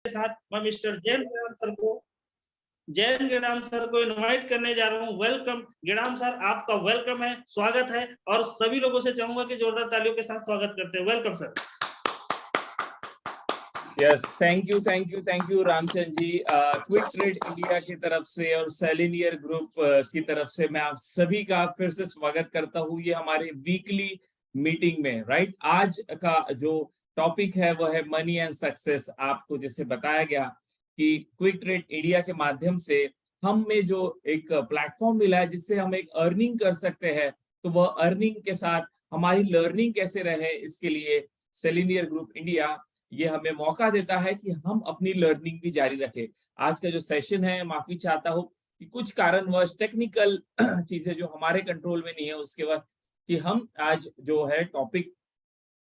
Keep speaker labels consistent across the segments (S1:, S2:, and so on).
S1: साथ मैं mister Jain Gidam sir को इनवाइट करने जा रहा हूँ। वेलकम गिडाम सर, आपका वेलकम है, स्वागत है और सभी लोगों से चाहूंगा कि जोरदार तालियों के साथ स्वागत करते हैं। Welcome sir.
S2: Yes, thank you Ramchandra ji. Quick trade India की तरफ से और सेलिनियर ग्रुप की तरफ से मैं आप सभी का फिर से स्वागत करता हूँ ये हमारे वीकली मीटिंग में। राइट, आज का जो टॉपिक है वो है मनी एंड सक्सेस। आपको जैसे बताया गया कि क्विक ट्रेड इंडिया के माध्यम से हमें जो एक प्लेटफॉर्म मिला है जिससे हम एक अर्निंग कर सकते हैं, तो वह अर्निंग के साथ हमारी लर्निंग कैसे रहे, इसके लिए सेलिनियर ग्रुप इंडिया ये हमें मौका देता है कि हम अपनी लर्निंग भी जारी रखें। आज का जो सेशन है, माफी चाहता हूँ कि कुछ कारणवश टेक्निकल चीजें जो हमारे कंट्रोल में नहीं है, उसके बाद कि हम आज जो है टॉपिक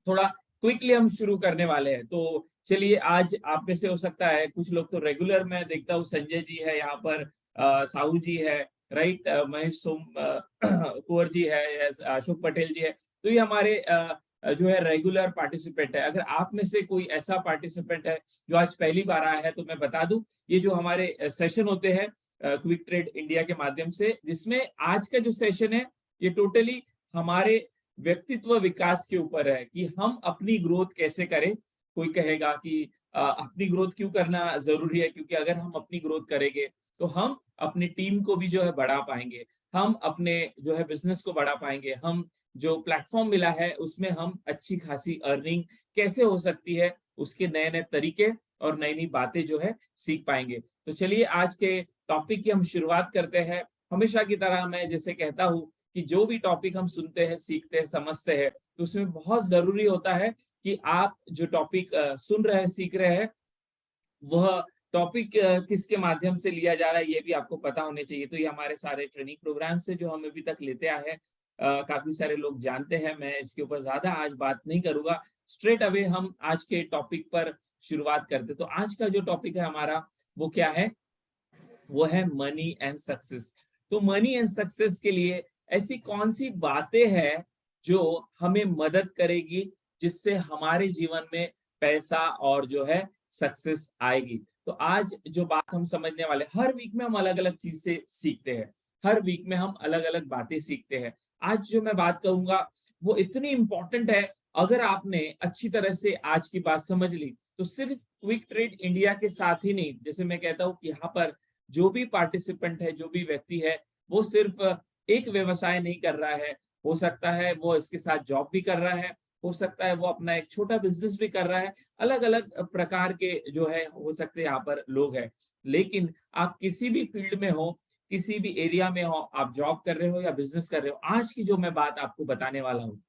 S2: थोड़ा क्विकली हम शुरू करने वाले हैं। तो चलिए, आज आप में से हो सकता है कुछ लोग तो रेगुलर मैं देखता हूँ, संजय जी है यहाँ पर, साहू जी है, राइट, महेश सोम कुंवर जी है, अशोक पटेल जी है, तो ये हमारे जो है रेगुलर पार्टिसिपेंट है। अगर आप में से कोई ऐसा पार्टिसिपेंट है जो आज पहली बार आया है, तो मैं बता दूं ये जो हमारे सेशन होते हैं क्विक ट्रेड इंडिया के माध्यम से, जिसमें आज का जो सेशन है ये टोटली हमारे व्यक्तित्व विकास के ऊपर है कि हम अपनी ग्रोथ कैसे करें। कोई कहेगा कि अपनी ग्रोथ क्यों करना जरूरी है, क्योंकि अगर हम अपनी ग्रोथ करेंगे तो हम अपनी टीम को भी जो है बढ़ा पाएंगे, हम अपने जो है बिजनेस को बढ़ा पाएंगे, हम जो प्लेटफॉर्म मिला है उसमें हम अच्छी खासी अर्निंग कैसे हो सकती है, उसके नए नए तरीके और नई नई बातें जो है सीख पाएंगे। तो चलिए, आज के टॉपिक की हम शुरुआत करते हैं। हमेशा की तरह मैं जैसे कहता हूँ कि जो भी टॉपिक हम सुनते हैं, सीखते हैं, समझते हैं, तो उसमें बहुत जरूरी होता है कि आप जो टॉपिक सुन रहे हैं, सीख रहे हैं, वह टॉपिक किसके माध्यम से लिया जा रहा है ये भी आपको पता होने चाहिए। तो ये हमारे सारे ट्रेनिंग प्रोग्राम से जो हम अभी तक लेते आए हैं, काफी सारे लोग जानते हैं। मैं इसके ऊपर ज्यादा आज बात नहीं करूंगा, स्ट्रेट अवे हम आज के टॉपिक पर शुरुआत करते। तो आज का जो टॉपिक है हमारा वो क्या है, वो है मनी एंड सक्सेस। तो मनी एंड सक्सेस के लिए ऐसी कौन सी बातें हैं जो हमें मदद करेगी, जिससे हमारे जीवन में पैसा और जो है सक्सेस आएगी। तो आज जो बात हम समझने वाले, हर वीक में हम अलग अलग चीज से सीखते हैं, हर वीक में हम अलग अलग बातें सीखते हैं। आज जो मैं बात कहूंगा वो इतनी इंपॉर्टेंट है, अगर आपने अच्छी तरह से आज की बात समझ ली तो सिर्फ क्विक ट्रेड इंडिया के साथ ही नहीं, जैसे मैं कहता हूँ कि यहाँ पर जो भी पार्टिसिपेंट है, जो भी व्यक्ति है, वो सिर्फ एक व्यवसाय नहीं कर रहा है, हो सकता है वो इसके साथ जॉब भी कर रहा है, हो सकता है वो अपना एक छोटा बिजनेस भी कर रहा है, अलग अलग प्रकार के जो है हो सकते हैं यहाँ पर लोग हैं। लेकिन आप किसी भी फील्ड में हो, किसी भी एरिया में हो, आप जॉब कर रहे हो या बिजनेस कर रहे हो, आज की जो मैं बात आपको बताने वाला हूँ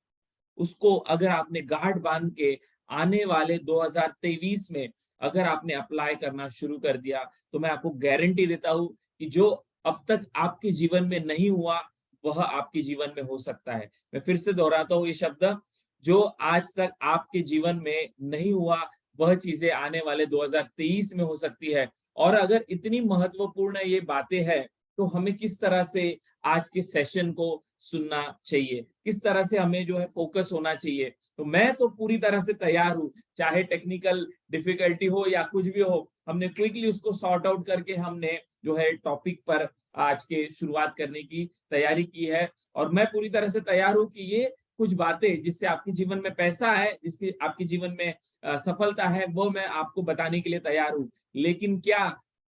S2: उसको अगर आपने गांठ बांध के आने वाले 2023 में अगर आपने अप्लाई करना शुरू कर दिया, तो मैं आपको गारंटी देता हूं कि जो अब तक आपके जीवन में नहीं हुआ वह आपके जीवन में हो सकता है। मैं फिर से दोहराता हूँ ये शब्द, जो आज तक आपके जीवन में नहीं हुआ वह चीजें आने वाले 2023 में हो सकती है। और अगर इतनी महत्वपूर्ण ये बातें हैं, तो हमें किस तरह से आज के सेशन को सुनना चाहिए, किस तरह से हमें जो है फोकस होना चाहिए। तो मैं तो पूरी तरह से तैयार हूँ, चाहे टेक्निकल डिफिकल्टी हो या कुछ भी हो, हमने क्विकली उसको सॉर्ट आउट करके हमने जो है टॉपिक पर आज के शुरुआत करने की तैयारी की है। और मैं पूरी तरह से तैयार हूँ कि ये कुछ बातें जिससे आपके जीवन में पैसा है, जिसकी आपके जीवन में सफलता है, वो मैं आपको बताने के लिए तैयार हूँ। लेकिन क्या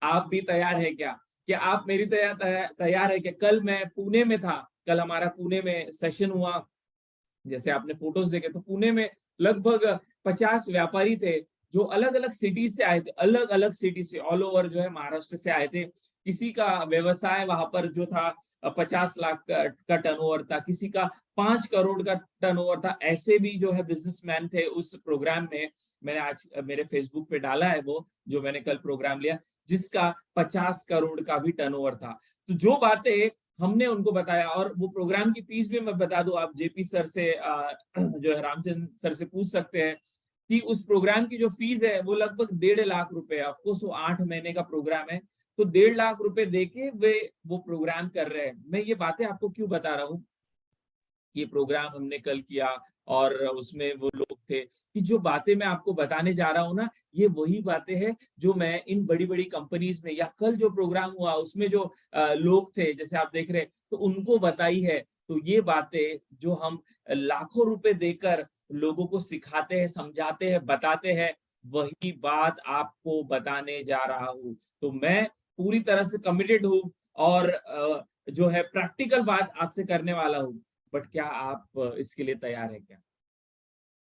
S2: आप भी तैयार है क्या? क्या आप मेरी तैयार है क्या? कल मैं पुणे में था, कल हमारा पुणे में सेशन हुआ, जैसे आपने फोटोज देखे तो पुणे में लगभग 50 व्यापारी थे जो अलग अलग सिटीज से आए थे, अलग अलग सिटी से, ऑल ओवर जो है महाराष्ट्र से आए थे। किसी का व्यवसाय वहां पर जो था 50 लाख का टर्नओवर था, किसी का 5 करोड़ का टर्नओवर था। ऐसे भी जो है बिजनेसमैन थे उस प्रोग्राम में। मैंने आज मेरे फेसबुक पे डाला है वो जो मैंने कल प्रोग्राम लिया, जिसका 50 करोड़ का भी टर्नओवर था। तो जो बातें हमने उनको बताया, और वो प्रोग्राम की फीस भी मैं बता दूं, आप जेपी सर से जो है रामचंद्र सर से पूछ सकते हैं कि उस प्रोग्राम की जो फीस है वो लगभग 1.5 लाख रुपए है। ऑफकोर्स वो 8 महीने का प्रोग्राम है, तो 1.5 लाख रुपए देके वे वो प्रोग्राम कर रहे हैं। मैं ये बातें आपको क्यों बता रहा हूँ ये प्रोग्राम हमने कल किया और उसमें वो लोग थे कि जो बातें मैं आपको बताने जा रहा हूँ ना, ये वही बातें हैं जो मैं इन बड़ी बड़ी कंपनीज में, या कल जो प्रोग्राम हुआ उसमें जो लोग थे जैसे आप देख रहे हैं, तो उनको बताई है। तो ये बातें जो हम लाखों रुपए देकर लोगों को सिखाते हैं, समझाते हैं, बताते हैं, वही बात आपको बताने जा रहा हूँ। तो मैं पूरी तरह से कमिटेड हूँ और जो है प्रैक्टिकल बात आपसे करने वाला हूँ। बट क्या आप इसके लिए तैयार है क्या?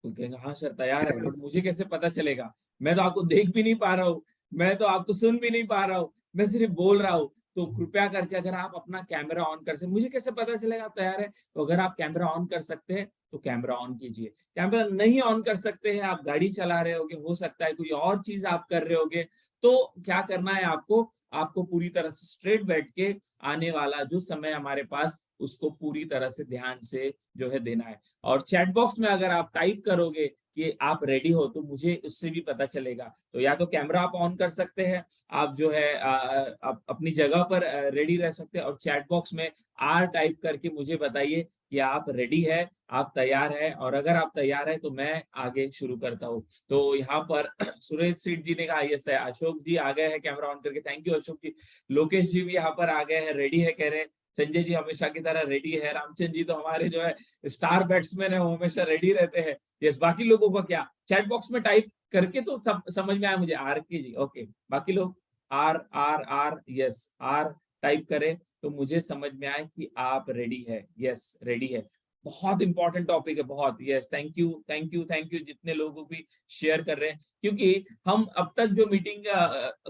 S2: तो कहेंगे हाँ सर तैयार है, बट मुझे कैसे पता चलेगा? मैं तो आपको देख भी नहीं पा रहा हूँ, मैं तो आपको सुन भी नहीं पा रहा हूँ, मैं सिर्फ बोल रहा हूँ। तो कृपया करके अगर आप अपना कैमरा ऑन कर सकते, मुझे कैसे पता चलेगा आप तैयार है? तो अगर आप कैमरा ऑन कर सकते हैं तो कैमरा ऑन कीजिए। कैमरा नहीं ऑन कर सकते हैं, आप गाड़ी चला रहे होगे, हो सकता है कोई और चीज आप कर रहे होगे, तो क्या करना है आपको? आपको पूरी तरह से स्ट्रेट बैठ के आने वाला जो समय हमारे पास, उसको पूरी तरह से ध्यान से जो है देना है। और चैट बॉक्स में अगर आप टाइप करोगे कि आप रेडी हो, तो मुझे उससे भी पता चलेगा। तो या तो कैमरा आप ऑन कर सकते हैं, आप जो है आप अपनी जगह पर रेडी रह सकते हैं, और चैट बॉक्स में आर टाइप करके मुझे बताइए कि आप रेडी है, आप तैयार है। और अगर आप तैयार है तो मैं आगे शुरू करता हूँ। तो यहाँ पर सुरेश सेठ जी ने कहा यस है, अशोक जी आ गए हैं कैमरा ऑन करके, थैंक यू अशोक जी। लोकेश जी भी यहाँ पर आ गए हैं, रेडी है कह रहे हैं। संजय जी हमेशा की तरह रेडी है। रामचंद्र जी तो हमारे जो है स्टार बैट्समैन है, वो हमेशा रेडी रहते हैं। यस, बाकी लोगों का क्या? चैट बॉक्स में टाइप करके तो सब समझ में आया मुझे। आर के जी ओके, बाकी लोग R R R, yes R type करें तो मुझे समझ में आए कि आप रेडी है। यस रेडी है। बहुत इंपॉर्टेंट टॉपिक है, बहुत। Yes thank you thank you thank you जितने लोगों भी शेयर कर रहे हैं, क्योंकि हम अब तक जो मीटिंग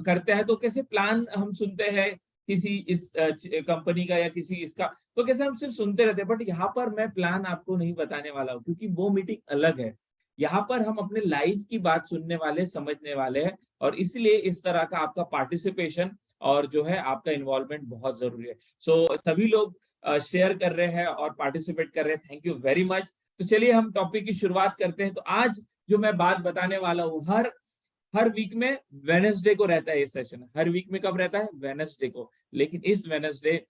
S2: करते हैं तो कैसे प्लान हम सुनते हैं किसी इस कंपनी का या किसी इसका, तो कैसे हम सिर्फ सुनते रहते हैं। बट यहाँ पर मैं प्लान आपको नहीं बताने वाला हूँ, क्योंकि वो मीटिंग अलग है। यहाँ पर हम अपने लाइफ की बात सुनने वाले, समझने वाले हैं, और इसलिए इस तरह का आपका पार्टिसिपेशन और जो है आपका इन्वॉल्वमेंट बहुत जरूरी है। सो सभी लोग शेयर कर रहे हैं और पार्टिसिपेट कर रहे हैं, थैंक यू वेरी मच। तो चलिए हम टॉपिक की शुरुआत करते हैं। तो आज जो मैं बात बताने वाला हूँ, हर वीक में वेडनेसडे को रहता है ये सेशन। हर वीक में कब रहता है? वेडनेसडे को। लेकिन इस वेडनेसडे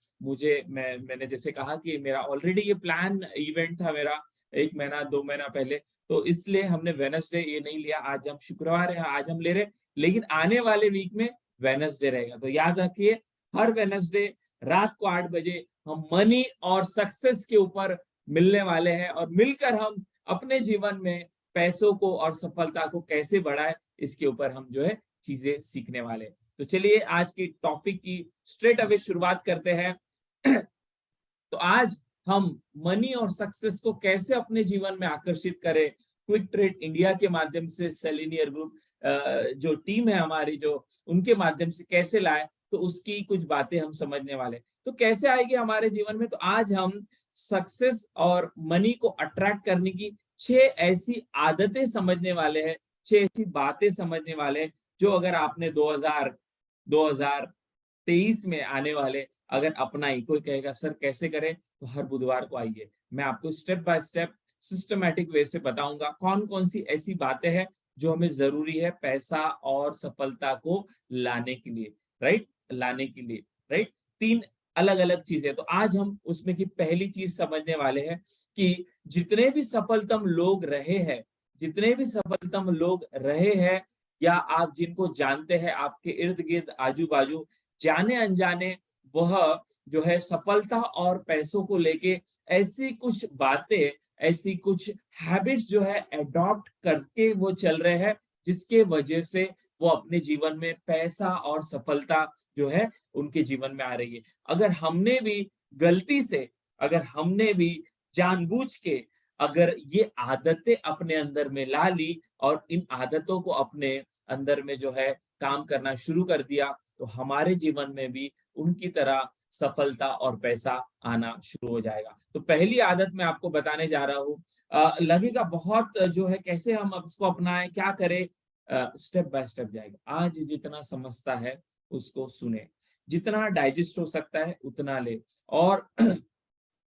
S2: मैंने जैसे कहा कि मेरा ऑलरेडी ये प्लान इवेंट था मेरा 1 महीना 2 महीना पहले, तो इसलिए हमने वेडनेसडे ये नहीं लिया। आज हम शुक्रवार है, आज हम ले रहे, लेकिन आने वाले वीक में वेडनेसडे रहेगा। तो याद रखिए, हर वेडनेसडे रात को 8 बजे हम मनी और सक्सेस के ऊपर मिलने वाले हैं, और मिलकर हम अपने जीवन में पैसों को और सफलता को कैसे बढ़ाए, इसके ऊपर हम जो है चीजें सीखने वाले। तो चलिए आज की टॉपिक की स्ट्रेट अवे शुरुआत करते हैं। तो आज हम मनी और सक्सेस को कैसे अपने जीवन में आकर्षित करें, क्विक ट्रेड इंडिया के माध्यम से, सेलिनियर ग्रुप जो टीम है हमारी, जो उनके माध्यम से कैसे लाए, तो उसकी कुछ बातें हम समझने वाले। तो कैसे आएगी हमारे जीवन में? तो आज हम सक्सेस और मनी को अट्रैक्ट करने की 6 ऐसी आदतें समझने वाले हैं, 6 ऐसी बातें समझने वाले हैं, जो अगर आपने 2023 में आने वाले अगर अपनाई, कोई कहेगा सर कैसे करें, तो हर बुधवार को आइए, मैं आपको step by step systematic way से बताऊंगा कौन कौन सी ऐसी बातें हैं जो हमें जरूरी है पैसा और सफलता को लाने के लिए, राइट, लाने के लिए, राइट। 3 अलग अलग चीजें। तो आज हम उसमें की पहली चीज समझने वाले हैं कि जितने भी सफलतम लोग रहे हैं, जितने भी सफलतम लोग रहे हैं, या आप जिनको जानते हैं आपके इर्द गिर्द आजू बाजू, जाने अनजाने, वह जो है सफलता और पैसों को लेके ऐसी कुछ बातें, ऐसी कुछ हैबिट्स जो है अडॉप्ट करके वो चल रहे हैं, जिसके वजह से वो अपने जीवन में पैसा और सफलता जो है उनके जीवन में आ रही है। अगर हमने भी गलती से, अगर हमने भी जानबूझ के अगर ये आदतें अपने अंदर में ला ली और इन आदतों को अपने अंदर में जो है काम करना शुरू कर दिया, तो हमारे जीवन में भी उनकी तरह सफलता और पैसा आना शुरू हो जाएगा। तो पहली आदत मैं आपको बताने जा रहा हूँ। लगेगा बहुत जो है कैसे हम अब इसको अपनाएं, क्या करें, स्टेप बाय स्टेप जाएगा। आज जितना समझता है उसको सुने, जितना डाइजेस्ट हो सकता है उतना ले, और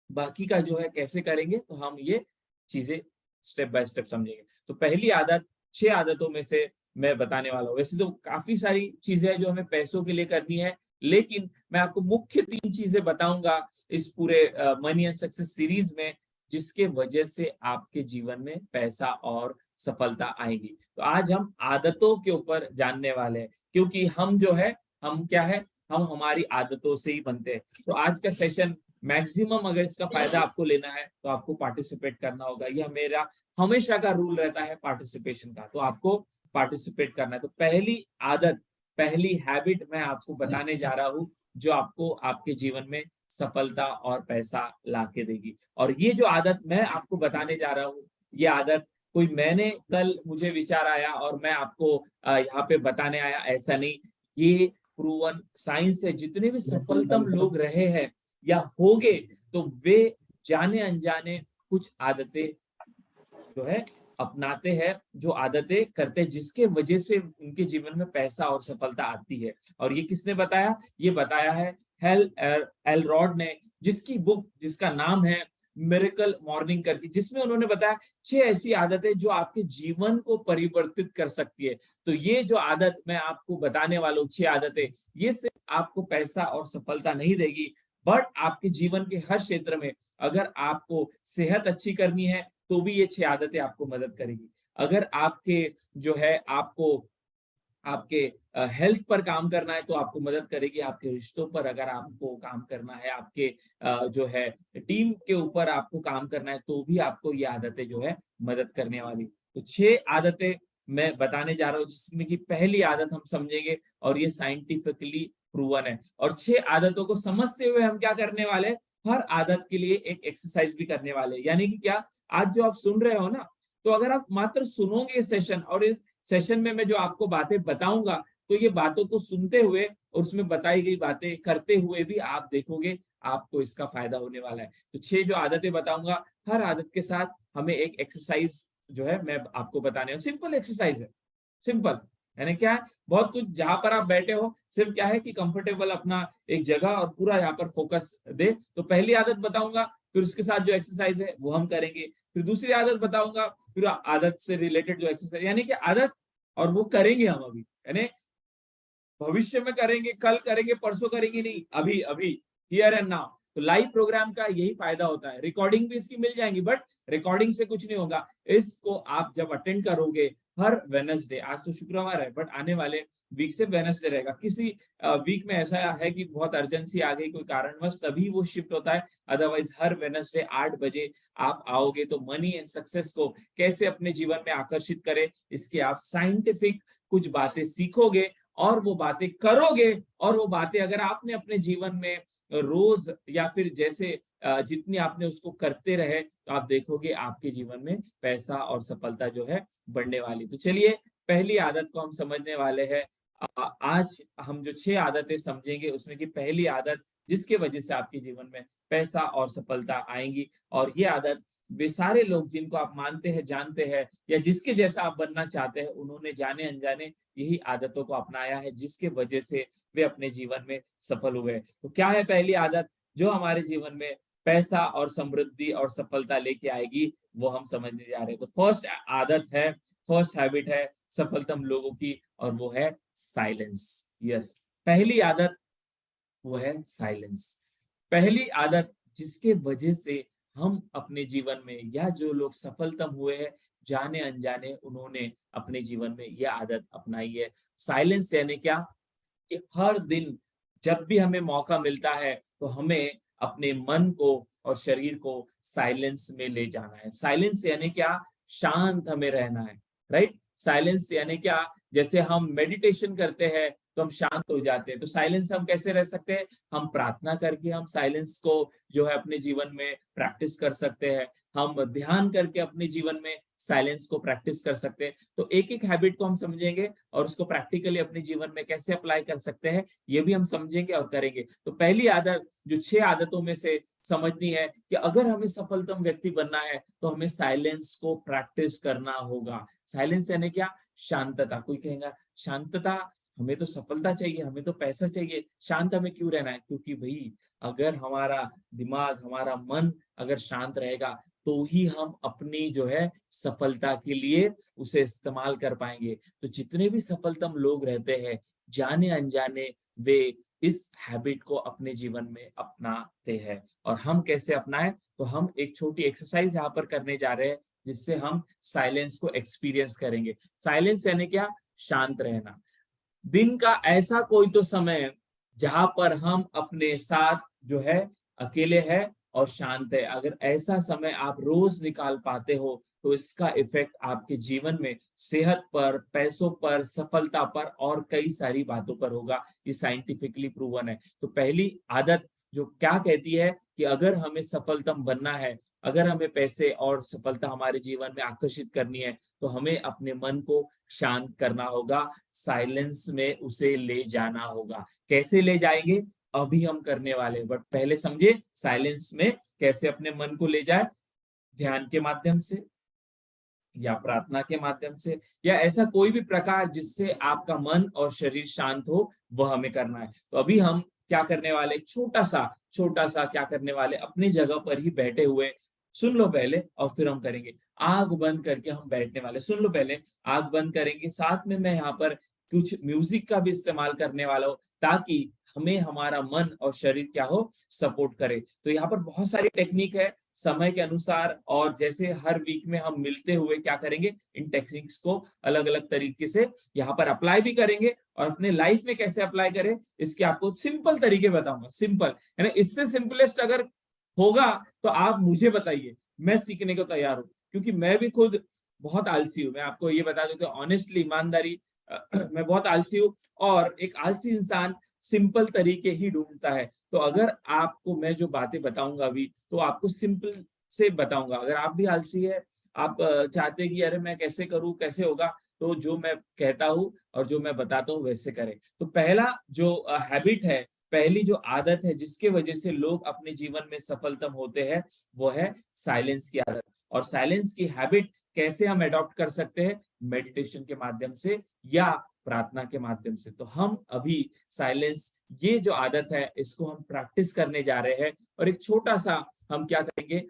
S2: बाकी का जो है कैसे करेंगे, तो हम ये चीजें स्टेप बाय स्टेप समझेंगे। तो पहली आदत 6 आदतों में से मैं बताने वाला हूँ। वैसे तो काफी सारी चीजें हैं जो हमें पैसों के लिए करनी है, लेकिन मैं आपको मुख्य 3 चीजें बताऊंगा इस पूरे मनी एंड सक्सेस सीरीज में, जिसके वजह से आपके जीवन में पैसा और सफलता आएगी। तो आज हम आदतों के ऊपर जानने वाले हैं, क्योंकि हम जो है, हम क्या है, हम हमारी आदतों से ही बनते हैं। तो आज का सेशन मैक्सिमम अगर इसका फायदा आपको लेना है तो आपको पार्टिसिपेट करना होगा। यह मेरा हमेशा का रूल रहता है पार्टिसिपेशन का, तो आपको पार्टिसिपेट करना है। तो पहली आदत, पहली हैबिट मैं आपको बताने जा रहा हूँ जो आपको आपके जीवन में सफलता और पैसा ला के देगी। और ये जो आदत मैं आपको बताने जा रहा हूँ, ये आदत कोई मैंने कल मुझे विचार आया और मैं आपको यहाँ पे बताने आया, ऐसा नहीं। ये प्रूवन साइंस है। जितने भी सफलतम लोग रहे हैं या होंगे, तो वे जाने अनजाने कुछ आदतें जो है अपनाते हैं, जो आदतें करते हैं, जिसके वजह से उनके जीवन में पैसा और सफलता आती है। और ये किसने बताया? ये बताया है हेल एलरॉड ने, जिसकी बुक, जिसका नाम है मिरेकल मॉर्निंग करके, जिसमें उन्होंने बताया 6 ऐसी आदतें जो आपके जीवन को परिवर्तित कर सकती है। तो ये जो आदत मैं आपको बताने वाला हूँ, 6 आदतें, ये सिर्फ आपको पैसा और सफलता नहीं देगी, बट आपके जीवन के हर क्षेत्र में, अगर आपको सेहत अच्छी करनी है तो भी ये 6 आदतें आपको मदद करेगी। अगर आपके जो है, आपको आपके हेल्थ पर काम करना है तो आपको मदद करेगी। आपके रिश्तों पर अगर आपको काम करना है, आपके जो है टीम के ऊपर आपको काम करना है, तो भी आपको ये आदतें जो है मदद करने वाली। तो 6 आदतें मैं बताने जा रहा हूँ, जिसमें की पहली आदत हम समझेंगे और ये साइंटिफिकली प्रूवन है। और 6 आदतों को समझते हुए हम क्या करने वाले, हर आदत के लिए एक एक्सरसाइज भी करने वाले। यानी कि क्या, आज जो आप सुन रहे हो ना, तो अगर आप मात्र सुनोगे सेशन, और इस सेशन में मैं जो आपको बातें बताऊंगा, तो ये बातों को सुनते हुए और उसमें बताई गई बातें करते हुए भी आप देखोगे आपको इसका फायदा होने वाला है। तो 6 जो आदतें बताऊंगा, हर आदत के साथ हमें एक एक्सरसाइज जो है मैं आपको बताने हूं। सिंपल एक्सरसाइज है, सिंपल। यानी क्या है, बहुत कुछ, जहां पर आप बैठे हो, सिर्फ क्या है कि कंफर्टेबल अपना एक जगह और पूरा यहाँ पर फोकस दे। तो पहली आदत बताऊंगा, फिर उसके साथ जो एक्सरसाइज है वो हम करेंगे, फिर दूसरी आदत बताऊंगा, फिर आदत से रिलेटेड जो एक्सरसाइज, यानी कि आदत, और वो करेंगे हम अभी, यानी भविष्य में करेंगे, कल करेंगे, परसों करेंगे नहीं, अभी अभी, हियर एंड नाउ। तो लाइव प्रोग्राम का यही फायदा होता है। रिकॉर्डिंग भी इसकी मिल जाएंगी, बट रिकॉर्डिंग से कुछ नहीं होगा। इसको आप जब अटेंड करोगे हर वेडनेसडे, आज तो शुक्रवार है, बट आने वाले वीक से वेडनेसडे रहेगा। किसी वीक में ऐसा है कि बहुत अर्जेंसी आ गई कोई कारणवश, तभी वो शिफ्ट होता है। अदरवाइज हर वेडनेसडे 8 बजे आप आओगे। तो मनी एंड सक्सेस को कैसे अपने जीवन में आकर्षित करें, इसके आप साइंटिफिक कुछ बातें सीखोगे और वो बातें करोगे। और वो बातें अगर आपने अपने जीवन में रोज या फिर जैसे जितनी आपने उसको करते रहे, तो आप देखोगे आपके जीवन में पैसा और सफलता जो है बढ़ने वाली। तो चलिए पहली आदत को हम समझने वाले हैं। आज हम जो 6 आदतें समझेंगे, उसमें की पहली आदत जिसके वजह से आपके जीवन में पैसा और सफलता आएंगी, और ये आदत वे सारे लोग जिनको आप मानते हैं, जानते हैं, या जिसके जैसा आप बनना चाहते हैं, उन्होंने जाने अनजाने यही आदतों को अपनाया है, जिसके वजह से वे अपने जीवन में सफल हुए। तो क्या है पहली आदत जो हमारे जीवन में पैसा और समृद्धि और सफलता लेके आएगी, वो हम समझने जा रहे हैं। तो फर्स्ट आदत है, फर्स्ट हैबिट है सफलतम लोगों की, और वो है साइलेंस। यस, पहली आदत वो है साइलेंस। पहली आदत जिसके वजह से हम अपने जीवन में, या जो लोग सफलतम हुए हैं, जाने अनजाने उन्होंने अपने जीवन में यह आदत अपनाई है। साइलेंस यानी क्या, कि हर दिन जब भी हमें मौका मिलता है, तो हमें अपने मन को और शरीर को साइलेंस में ले जाना है। साइलेंस यानी क्या, शांत हमें रहना है, राइट। साइलेंस यानी क्या, जैसे हम मेडिटेशन करते हैं तो हम शांत हो जाते हैं। तो साइलेंस हम कैसे रह सकते हैं, हम प्रार्थना करके हम साइलेंस को जो है अपने जीवन में प्रैक्टिस कर सकते हैं। हम ध्यान करके अपने जीवन में साइलेंस को प्रैक्टिस कर सकते हैं। तो एक एक हैबिट को हम समझेंगे और उसको प्रैक्टिकली अपने जीवन में कैसे अप्लाई कर सकते हैं, ये भी हम समझेंगे और करेंगे। तो पहली आदत जो 6 आदतों में से समझनी है, कि अगर हमें सफलतम व्यक्ति बनना है तो हमें साइलेंस को प्रैक्टिस करना होगा। साइलेंस यानी क्या, शांतता। कोई कहेगा शांतता, हमें तो सफलता चाहिए, हमें तो पैसा चाहिए, शांत हमें क्यों रहना है? क्योंकि भाई, अगर हमारा दिमाग, हमारा मन अगर शांत रहेगा, तो ही हम अपनी जो है सफलता के लिए उसे इस्तेमाल कर पाएंगे। तो जितने भी सफलतम लोग रहते हैं, जाने अनजाने वे इस हैबिट को अपने जीवन में अपनाते हैं। और हम कैसे अपनाएं, तो हम एक छोटी एक्सरसाइज यहाँ पर करने जा रहे हैं, जिससे हम साइलेंस को एक्सपीरियंस करेंगे। साइलेंस यानी क्या? शांत रहना। दिन का ऐसा कोई तो समय जहां पर हम अपने साथ जो है अकेले हैं और शांत है। अगर ऐसा समय आप रोज निकाल पाते हो तो इसका इफेक्ट आपके जीवन में सेहत पर, पैसों पर, सफलता पर और कई सारी बातों पर होगा। ये साइंटिफिकली प्रूवन है। तो पहली आदत जो क्या कहती है कि अगर हमें सफलतम बनना है, अगर हमें पैसे और सफलता हमारे जीवन में आकर्षित करनी है, तो हमें अपने मन को शांत करना होगा, साइलेंस में उसे ले जाना होगा। कैसे ले जाएंगे अभी हम करने वाले हैं, बट पहले समझे साइलेंस में कैसे अपने मन को ले जाए। ध्यान के माध्यम से या प्रार्थना के माध्यम से या ऐसा कोई भी प्रकार जिससे आपका मन और शरीर शांत हो, वह हमें करना है। तो अभी हम क्या करने वाले, छोटा सा क्या करने वाले, अपनी जगह पर ही बैठे हुए सुन लो पहले और फिर हम करेंगे। आंख बंद करके हम बैठने वाले, सुन लो पहले, आंख बंद करेंगे। साथ में मैं यहाँ पर कुछ म्यूजिक का भी इस्तेमाल करने वाला हूँ, ताकि हमें हमारा मन और शरीर क्या हो, सपोर्ट करे। तो यहाँ पर बहुत सारी टेक्निक है समय के अनुसार, और जैसे हर वीक में हम मिलते हुए क्या करेंगे, इन टेक्निक्स को अलग अलग तरीके से यहाँ पर अप्लाई भी करेंगे। और अपने लाइफ में कैसे अप्लाई करें, इसके आपको सिंपल तरीके बताऊंगा। सिंपल है ना, इससे सिंपलेस्ट अगर होगा तो आप मुझे बताइए, मैं सीखने को तैयार हूँ। क्योंकि मैं भी खुद बहुत आलसी हूँ, मैं आपको ये बता देता हूँ ऑनेस्टली, ईमानदारी, मैं बहुत आलसी हूँ। और एक आलसी इंसान सिंपल तरीके ही ढूंढता है। तो अगर आपको मैं जो बातें बताऊंगा अभी, तो आपको सिंपल से बताऊंगा। अगर आप भी आलसी है, आप चाहते कि अरे मैं कैसे करूं, कैसे होगा, तो जो मैं कहता हूं और जो मैं बताता हूं वैसे करें। तो पहला जो हैबिट है, पहली जो आदत है जिसके वजह से लोग अपने जीवन में सफलतम होते हैं, वो है साइलेंस की आदत। और साइलेंस की हैबिट कैसे हम अडॉप्ट कर सकते हैं? मेडिटेशन के माध्यम से या प्रार्थना के माध्यम से। तो हम अभी साइलेंस, ये जो आदत है, इसको हम प्रैक्टिस करने जा रहे हैं। और एक छोटा सा हम क्या करेंगे,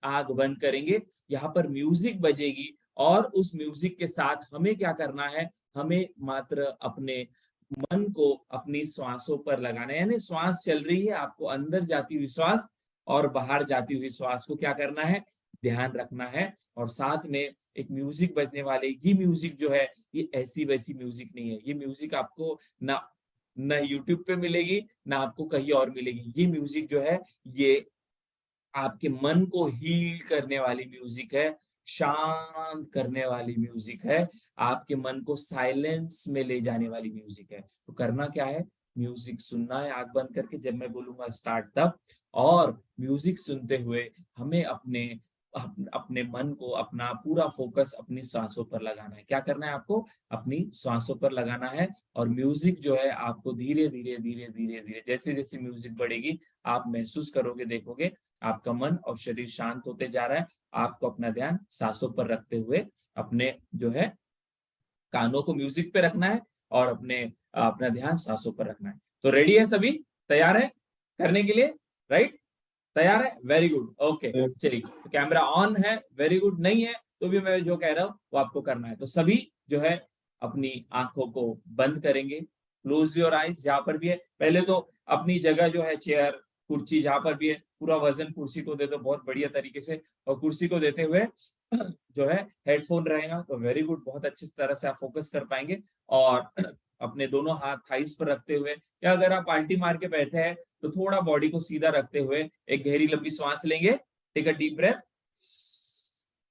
S2: आग बंद करेंगे, यहाँ पर म्यूजिक बजेगी, और उस म्यूजिक के साथ हमें क्या करना है, हमें मात्र अपने मन को अपनी श्वासों पर लगाना है। यानी श्वास चल रही है, आपको अंदर जाती हुई श्वास और बाहर जाती हुई श्वास को क्या करना है, ध्यान रखना है। और साथ में एक म्यूजिक बजने वाले, ये म्यूजिक जो है, ये ऐसी वैसी म्यूजिक नहीं है। ये म्यूजिक आपको ना ना यूट्यूब पे मिलेगी, ना आपको कहीं और मिलेगी। ये म्यूजिक जो है, ये आपके मन को हील करने वाली म्यूजिक है, शांत करने वाली म्यूजिक है, आपके मन को साइलेंस में ले जाने वाली म्यूजिक है। तो करना क्या है, म्यूजिक सुनना है आंख बंद करके, जब मैं बोलूंगा स्टार्ट तब। और म्यूजिक सुनते हुए हमें अपने मन को, अपना पूरा फोकस अपनी सांसों पर लगाना है। क्या करना है आपको, अपनी सांसों पर लगाना है। और म्यूजिक जो है, आपको धीरे धीरे धीरे धीरे धीरे, जैसे जैसे म्यूजिक बढ़ेगी, आप महसूस करोगे, देखोगे आपका मन और शरीर शांत होते जा रहा है। आपको अपना ध्यान सांसों पर रखते हुए अपने जो है कानों को म्यूजिक पे रखना है, और अपना ध्यान सांसों पर रखना है। तो रेडी है सभी, तैयार है करने के लिए, राइट? तैयार है, वेरी गुड, ओके। चलिए, तो कैमरा ऑन है, वेरी गुड। नहीं है तो भी मैं जो कह रहा हूँ वो आपको करना है। तो सभी जो है अपनी आंखों को बंद करेंगे, क्लोज योर आईज, जहां पर भी है। पहले तो अपनी जगह जो है, चेयर, कुर्सी, जहां पर भी है, पूरा वजन कुर्सी को दे दो बहुत बढ़िया तरीके से। और कुर्सी को देते हुए जो है हेडफोन रहेगा, तो वेरी गुड, बहुत अच्छी तरह से आप फोकस कर पाएंगे। और अपने दोनों हाथ थाइस पर रखते हुए, या अगर आप पाल्टी मार के बैठे हैं तो थोड़ा बॉडी को सीधा रखते हुए एक गहरी लंबी सांस लेंगे। टेक अ डीप ब्रेथ,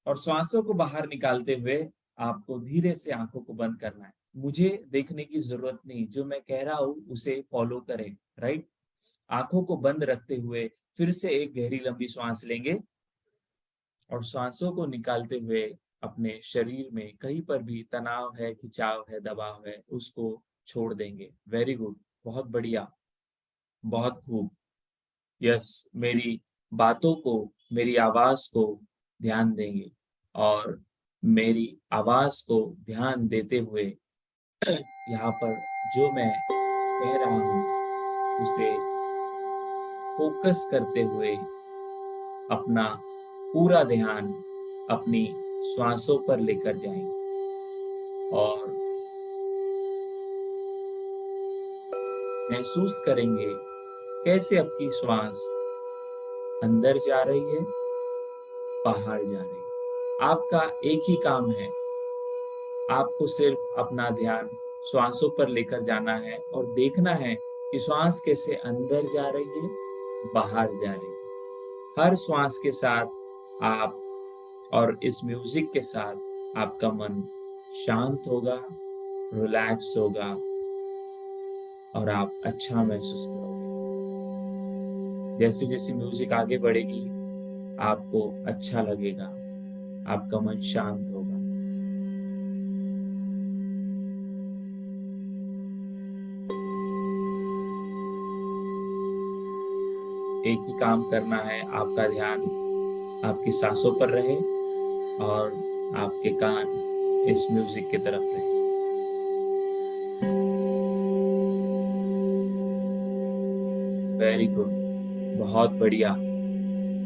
S2: और श्वासों को बाहर निकालते हुए आपको धीरे से आंखों को बंद करना है। मुझे देखने की जरूरत नहीं, जो मैं कह रहा हूं उसे फॉलो करें, राइट? आंखों को बंद रखते हुए फिर से एक गहरी लंबी सांस लेंगे, और सांसों को निकालते हुए अपने शरीर में कहीं पर भी तनाव है, खिंचाव है, दबाव है, उसको छोड़ देंगे। वेरी गुड, बहुत बढ़िया, बहुत खूब। यस, मेरी बातों को, मेरी आवाज को ध्यान देंगे, और मेरी आवाज को ध्यान देते हुए यहाँ पर जो मैं कह रहा हूँ उसे फोकस करते हुए अपना पूरा ध्यान अपनी श्वासों पर लेकर जाएंगे। और महसूस करेंगे कैसे आपकी श्वास अंदर जा रही है, बाहर जा रही है। आपका एक ही काम है, आपको सिर्फ अपना ध्यान श्वासों पर लेकर जाना है और देखना है कि श्वास कैसे अंदर जा रही है, बाहर जा रही है। हर श्वास के साथ आप और इस म्यूजिक के साथ आपका मन शांत होगा, रिलैक्स होगा और आप अच्छा महसूस करोगे। जैसे जैसे म्यूजिक आगे बढ़ेगी आपको अच्छा लगेगा, आपका मन शांत होगा। एक ही काम करना है, आपका ध्यान आपकी सांसों पर रहे और आपके कान इस म्यूजिक की तरफ रहे। वेरी गुड, बहुत बढ़िया।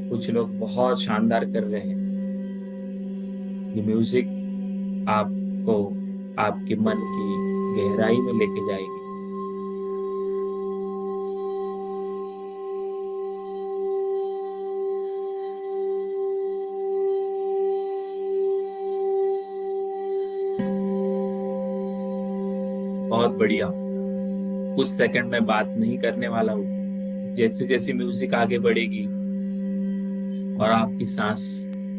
S2: कुछ लोग बहुत शानदार कर रहे हैं। ये म्यूजिक आपको आपके मन की गहराई में लेके जाएगी। बहुत बढ़िया। कुछ सेकंड में बात नहीं करने वाला हूँ। जैसे जैसे म्यूजिक आगे बढ़ेगी और आपकी सांस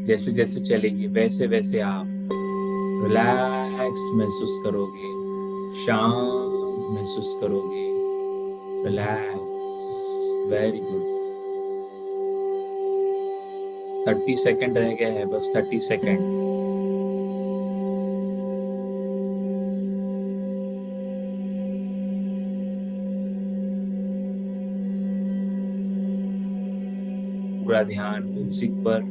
S2: जैसे जैसे चलेगी वैसे वैसे आप रिलैक्स महसूस करोगे, शांत महसूस करोगे। Relax, very good. 30 सेकंड रह गया है, बस 30 सेकंड। पूरा ध्यान म्यूजिक पर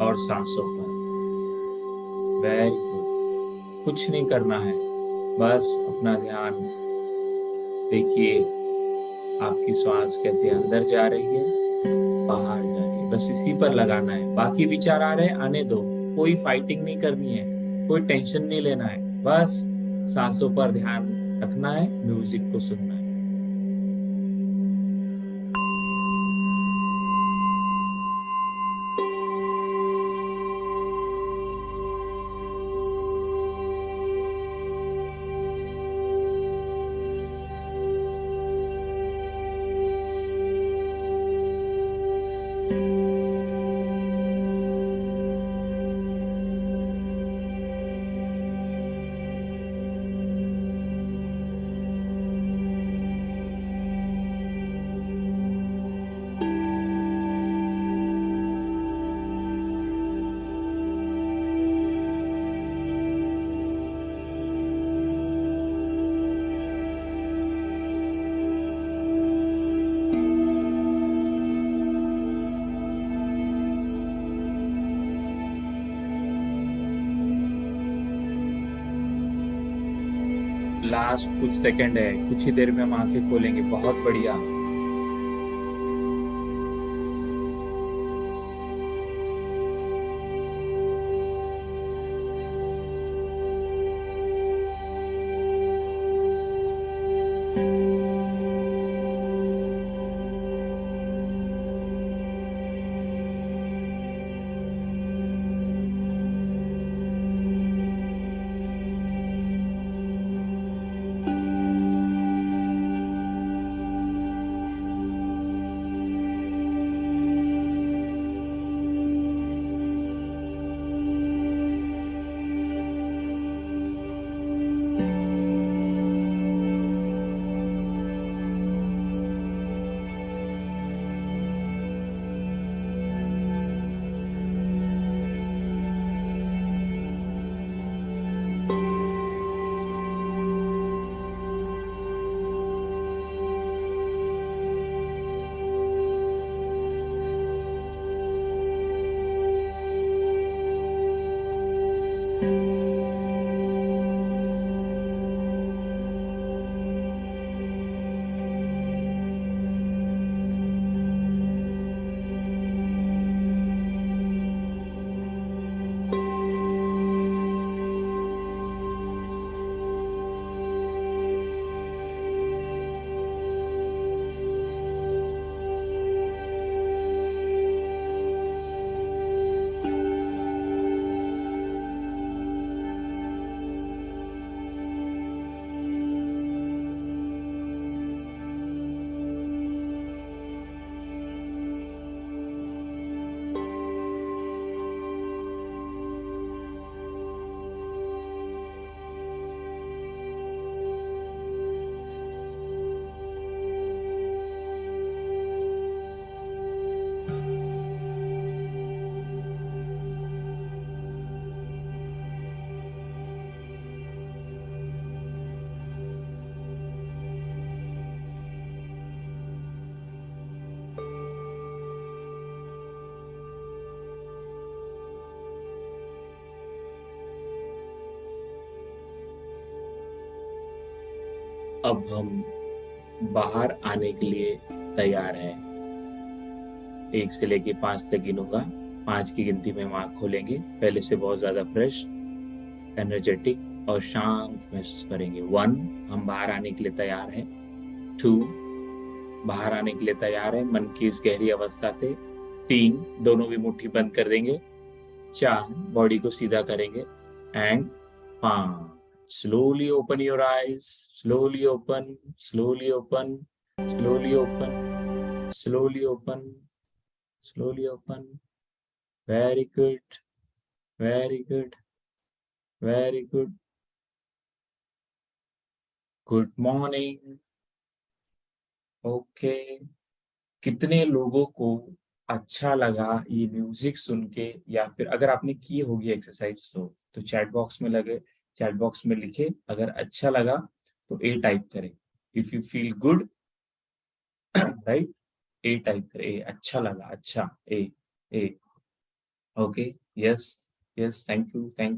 S2: और सांसों पर। Very good. कुछ नहीं करना है, बस अपना ध्यान देखिए आपकी श्वास कैसे अंदर जा रही है, बाहर जा रही है। बस इसी पर लगाना है। बाकी विचार आ रहे हैं, आने दो। कोई फाइटिंग नहीं करनी है, कोई टेंशन नहीं लेना है। बस सांसों पर ध्यान रखना है, म्यूजिक को सुनना है। लास्ट कुछ सेकंड है, कुछ ही देर में हम आंखें खोलेंगे। बहुत बढ़िया। अब हम बाहर आने के लिए तैयार हैं। 1 से लेके 5 तक गिनूंगा। 5 की गिनती में हम आँख खोलेंगे। पहले से बहुत ज्यादा फ्रेश, एनर्जेटिक और शांत महसूस करेंगे। 1, हम बाहर आने के लिए तैयार हैं। 2, बाहर आने के लिए तैयार है मन की इस गहरी अवस्था से। 3, दोनों भी मुट्ठी बंद कर देंगे। 4, बॉडी को सीधा करेंगे। And 5, slowly open your eyes, slowly open, slowly open, slowly open, slowly open, slowly open. Very good, very good, very good. Good morning. Okay. कितने लोगों को अच्छा लगा ये म्यूजिक सुन के, या फिर अगर आपने की होगी एक्सरसाइज तो चैट बॉक्स में लगे, चैट बॉक्स में लिखे। अगर अच्छा लगा तो ए टाइप करें। If you feel good, right, A type करें। ए, अच्छा लगा, अच्छा, A okay, yes, yes, thank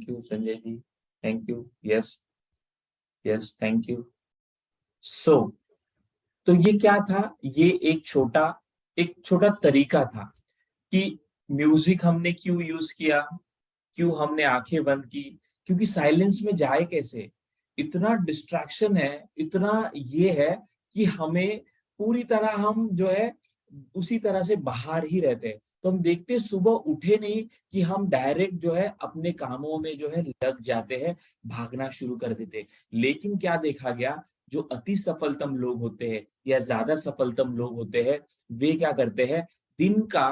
S2: you Sanjay ji, thank you, yes, yes, thank you. So तो ये क्या था, ये एक छोटा तरीका था कि म्यूजिक हमने क्यों यूज किया, क्यों हमने आंखें बंद की, क्योंकि साइलेंस में जाए कैसे। इतना डिस्ट्रैक्शन है, इतना ये है कि हमें पूरी तरह हम जो है उसी तरह से बाहर ही रहते हैं। तो हम देखते हैं सुबह उठे नहीं कि हम डायरेक्ट जो है अपने कामों में जो है लग जाते हैं, भागना शुरू कर देते हैं। लेकिन क्या देखा गया, जो अति सफलतम लोग होते हैं या ज्यादा सफलतम लोग होते हैं, वे क्या करते हैं, दिन का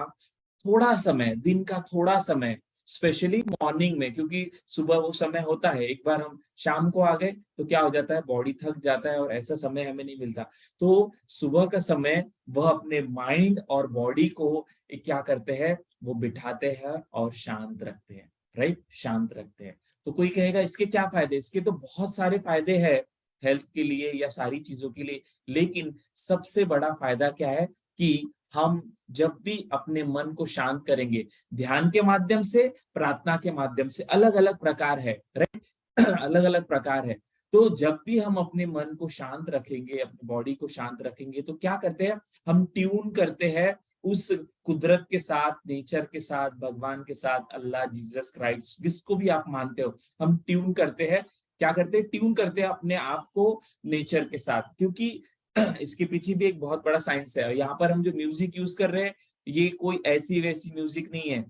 S2: थोड़ा समय स्पेशली मॉर्निंग में, क्योंकि सुबह वो समय होता है, एक बार हम शाम को आ गए तो क्या हो जाता है, बॉडी थक जाता है और ऐसा समय हमें नहीं मिलता। तो सुबह का समय वह अपने माइंड और बॉडी को क्या करते हैं, वो बिठाते हैं और शांत रखते हैं, राइट, शांत रखते हैं। तो कोई कहेगा इसके क्या फायदे, इसके तो बहुत सारे फायदे हैं हेल्थ के लिए या सारी चीजों के लिए, लेकिन सबसे बड़ा फायदा क्या है कि हम जब भी अपने मन को शांत करेंगे, ध्यान के माध्यम से, प्रार्थना के माध्यम से, अलग अलग प्रकार है, राइट, अलग अलग प्रकार है। तो जब भी हम अपने मन को शांत रखेंगे, अपनी बॉडी को शांत रखेंगे, तो क्या करते हैं, हम ट्यून करते हैं उस कुदरत के साथ, नेचर के साथ, भगवान के साथ, अल्लाह, जीसस क्राइस्ट, जिसको भी आप मानते हो, हम ट्यून करते हैं। क्या करते हैं, ट्यून करते हैं अपने आप को नेचर के साथ, क्योंकि इसके पीछे भी एक बहुत बड़ा साइंस है। यहाँ पर हम जो म्यूजिक यूज कर रहे हैं, ये कोई ऐसी वैसी म्यूजिक नहीं है।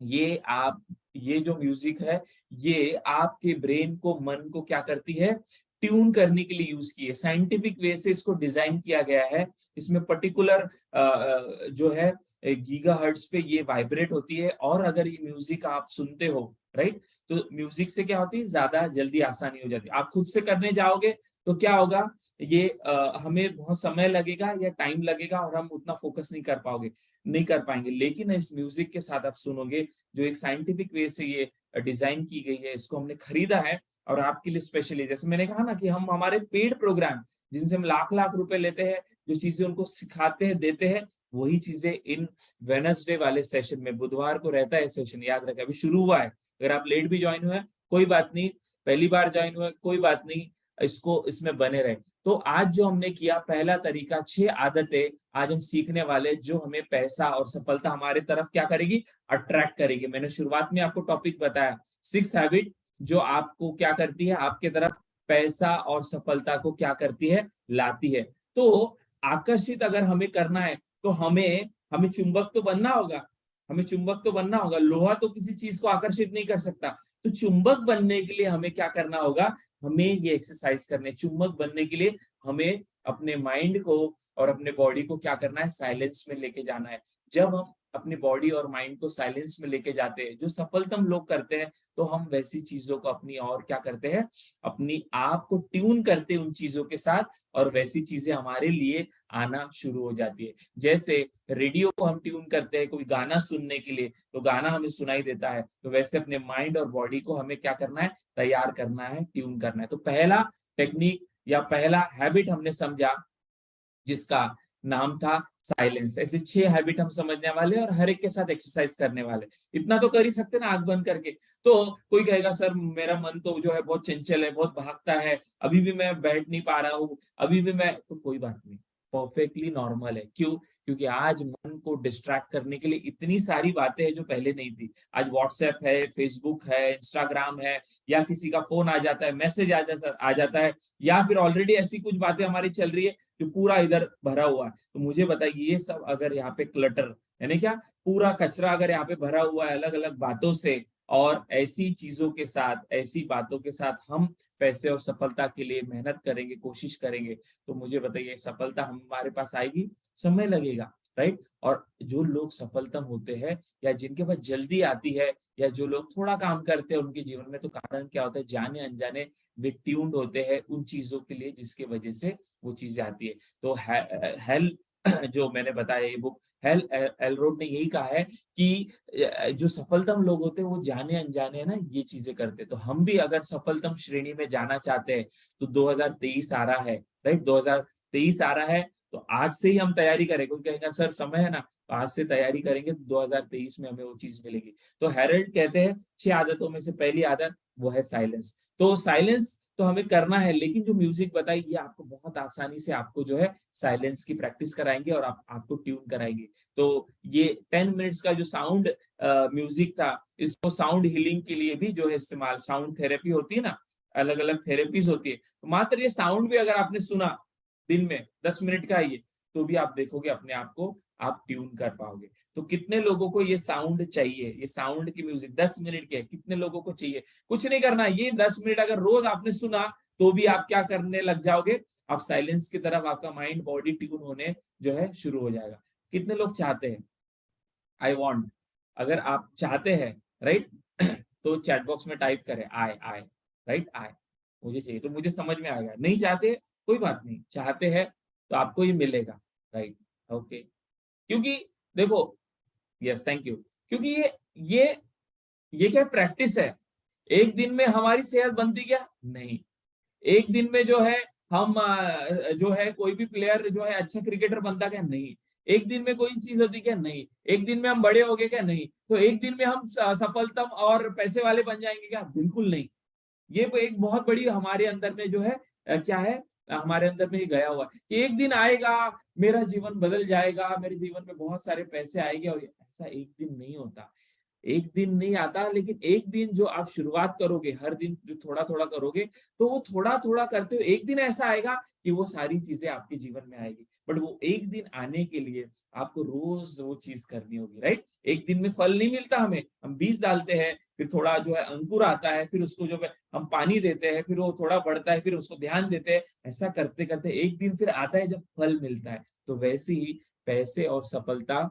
S2: ये जो म्यूजिक है, ये आपके ब्रेन को, मन को क्या करती है, ट्यून करने के लिए यूज की है। साइंटिफिक वे से इसको डिजाइन किया गया है। इसमें पर्टिकुलर जो है गीगाहर्ट्ज पे ये वाइब्रेट होती है, और अगर ये म्यूजिक आप सुनते हो, राइट, तो म्यूजिक से क्या होती है, ज्यादा जल्दी आसानी हो जाती है। आप खुद से करने जाओगे तो क्या होगा, ये हमें बहुत समय लगेगा या टाइम लगेगा और हम उतना फोकस नहीं कर पाएंगे। लेकिन इस म्यूजिक के साथ आप सुनोगे, जो एक साइंटिफिक वे से ये डिजाइन की गई है, इसको हमने खरीदा है और आपके लिए स्पेशली, जैसे मैंने कहा ना कि हम हमारे पेड प्रोग्राम, जिनसे हम लाख लाख रुपए लेते हैं, जो चीजें उनको सिखाते हैं, देते हैं, वही चीजें इन वेडनेसडे वाले सेशन में, बुधवार को रहता है सेशन, याद रखें, अभी शुरू हुआ है। अगर आप लेट भी ज्वाइन हुए कोई बात नहीं, पहली बार ज्वाइन हुए कोई बात नहीं, इसमें बने रहे। तो आज जो हमने किया, पहला तरीका, 6 आदतें आज हम सीखने वाले, जो हमें पैसा और सफलता हमारे तरफ क्या करेगी, अट्रैक्ट करेगी। मैंने शुरुआत में आपको टॉपिक बताया, 6 हैबिट, जो आपको क्या करती है, आपके तरफ पैसा और सफलता को क्या करती है, लाती है। तो आकर्षित अगर हमें करना है तो हमें चुंबक तो बनना होगा, लोहा तो किसी चीज को आकर्षित नहीं कर सकता। तो चुंबक बनने के लिए हमें क्या करना होगा, हमें ये एक्सरसाइज करने, चुंबक बनने के लिए हमें अपने माइंड को और अपने बॉडी को क्या करना है, साइलेंस में लेके जाना है। जब हम अपनी बॉडी और माइंड को साइलेंस में लेके जाते हैं, जो सफलतम लोग करते हैं, तो हम वैसी चीजों को अपनी और क्या करते हैं, अपनी आप को ट्यून करते हैं उन चीजों के साथ, और वैसी चीजें हमारे लिए आना शुरू हो जाती है। जैसे रेडियो को हम ट्यून करते हैं कोई गाना सुनने के लिए, तो गाना हमें सुनाई देता है, तो वैसे अपने माइंड और बॉडी को हमें क्या करना है, तैयार करना है, ट्यून करना है। तो पहला टेक्निक या पहला हैबिट हमने समझा, जिसका नाम था साइलेंस। ऐसे 6 हैबिट हम समझने वाले और हर एक के साथ एक्सरसाइज करने वाले। इतना तो कर ही सकते ना आंख बंद करके। तो कोई कहेगा सर मेरा मन तो जो है बहुत चंचल है, बहुत भागता है, अभी भी मैं बैठ नहीं पा रहा हूँ, अभी भी मैं, तो कोई बात नहीं, परफेक्टली नॉर्मल है। क्यों? क्योंकि आज मन को डिस्ट्रैक्ट करने के लिए इतनी सारी बातें हैं जो पहले नहीं थी। आज व्हाट्सएप है, फेसबुक है, इंस्टाग्राम है, या किसी का फोन आ जाता है, मैसेज आ जाता है, या फिर ऑलरेडी ऐसी कुछ बातें हमारी चल रही है जो पूरा इधर भरा हुआ है। तो मुझे बताइए, ये सब अगर यहाँ पे क्लटर यानी क्या, पूरा कचरा अगर यहाँ पे भरा हुआ है अलग अलग बातों से और ऐसी चीजों के साथ, ऐसी बातों के साथ हम पैसे और सफलता के लिए मेहनत करेंगे, कोशिश करेंगे, तो मुझे बताइए सफलता हमारे पास आएगी? समय लगेगा, राइट? और जो लोग सफलतम होते हैं या जिनके पास जल्दी आती है, या जो लोग थोड़ा काम करते हैं उनके जीवन में, तो कारण क्या होता है? जाने अनजाने वे ट्यून्ड होते हैं उन चीजों के लिए जिसके वजह से वो चीजें आती है। तो हेल जो मैंने बताया, ये बुक हेल एलरोड ने यही कहा है कि जो सफलतम लोग होते हैं वो जाने अनजाने ना ये चीजें करते हैं। तो हम भी अगर सफलतम श्रेणी में जाना चाहते हैं तो 2023 आ रहा है, राइट? 2023 आ रहा है, तो आज से ही हम तैयारी करें। कोई कहेगा सर समय है ना, तो आज से तैयारी करेंगे तो 2023 में हमें वो चीज मिलेगी। तो हेरल्ड कहते हैं 6 आदतों में से पहली आदत वो है साइलेंस। तो साइलेंस तो हमें करना है, लेकिन जो म्यूजिक बताई ये आपको बहुत आसानी से आपको जो है साइलेंस की प्रैक्टिस कराएंगे और आपको ट्यून कराएंगे। तो ये 10 मिनट्स का जो साउंड म्यूजिक था, इसको साउंड हीलिंग के लिए भी जो है इस्तेमाल, साउंड थेरेपी होती है ना, अलग अलग थेरेपीज होती है, तो मात्र ये साउंड भी अगर आपने सुना दिन में 10 मिनट का ये, तो भी आप देखोगे अपने आप को आप ट्यून कर पाओगे। तो कितने लोगों को ये साउंड चाहिए? ये साउंड की म्यूजिक 10 मिनट की है, कितने लोगों को चाहिए? कुछ नहीं करना, ये 10 मिनट अगर रोज आपने सुना तो भी आप क्या करने लग जाओगे? आप साइलेंस की तरफ, आपका माइंड बॉडी ट्यून होने जो है शुरू हो जाएगा। कितने लोग चाहते हैं? आई वॉन्ट, अगर आप चाहते हैं, राइट, तो चैट बॉक्स में टाइप करें आई, राइट, आई, मुझे चाहिए, तो मुझे समझ में आएगा। नहीं चाहते कोई बात नहीं, चाहते हैं तो आपको ये मिलेगा, राइट? ओके, क्योंकि देखो, यस थैंक यू, क्योंकि ये ये क्या प्रैक्टिस है। एक दिन में हमारी सेहत बनती क्या? नहीं। एक दिन में जो है हम जो है कोई भी प्लेयर जो है अच्छा क्रिकेटर बनता क्या? नहीं। एक दिन में कोई चीज होती क्या? नहीं। एक दिन में हम बड़े हो गए क्या? नहीं। तो एक दिन में हम सफलतम और पैसे वाले बन जाएंगे क्या? बिल्कुल नहीं। ये एक बहुत बड़ी हमारे अंदर में जो है क्या है, हमारे अंदर में ही गया हुआ है कि एक दिन आएगा, मेरा जीवन बदल जाएगा, मेरे जीवन में बहुत सारे पैसे आएंगे, और ऐसा एक दिन नहीं होता। एक दिन नहीं आता, लेकिन एक दिन जो आप शुरुआत करोगे, हर दिन जो थोड़ा थोड़ा करोगे, तो वो थोड़ा थोड़ा करते हुए एक दिन ऐसा आएगा कि वो सारी चीजें आपके जीवन में आएगी। बट वो एक दिन आने के लिए आपको रोज वो चीज करनी होगी, राइट? एक दिन में फल नहीं मिलता हमें, हम बीज डालते हैं, फिर थोड़ा जो है अंकुर आता है, फिर उसको जो है हम पानी देते हैं, फिर वो थोड़ा बढ़ता है, फिर उसको ध्यान देते हैं। ऐसा करते करते एक दिन फिर आता है जब फल मिलता है। तो वैसे ही पैसे और सफलता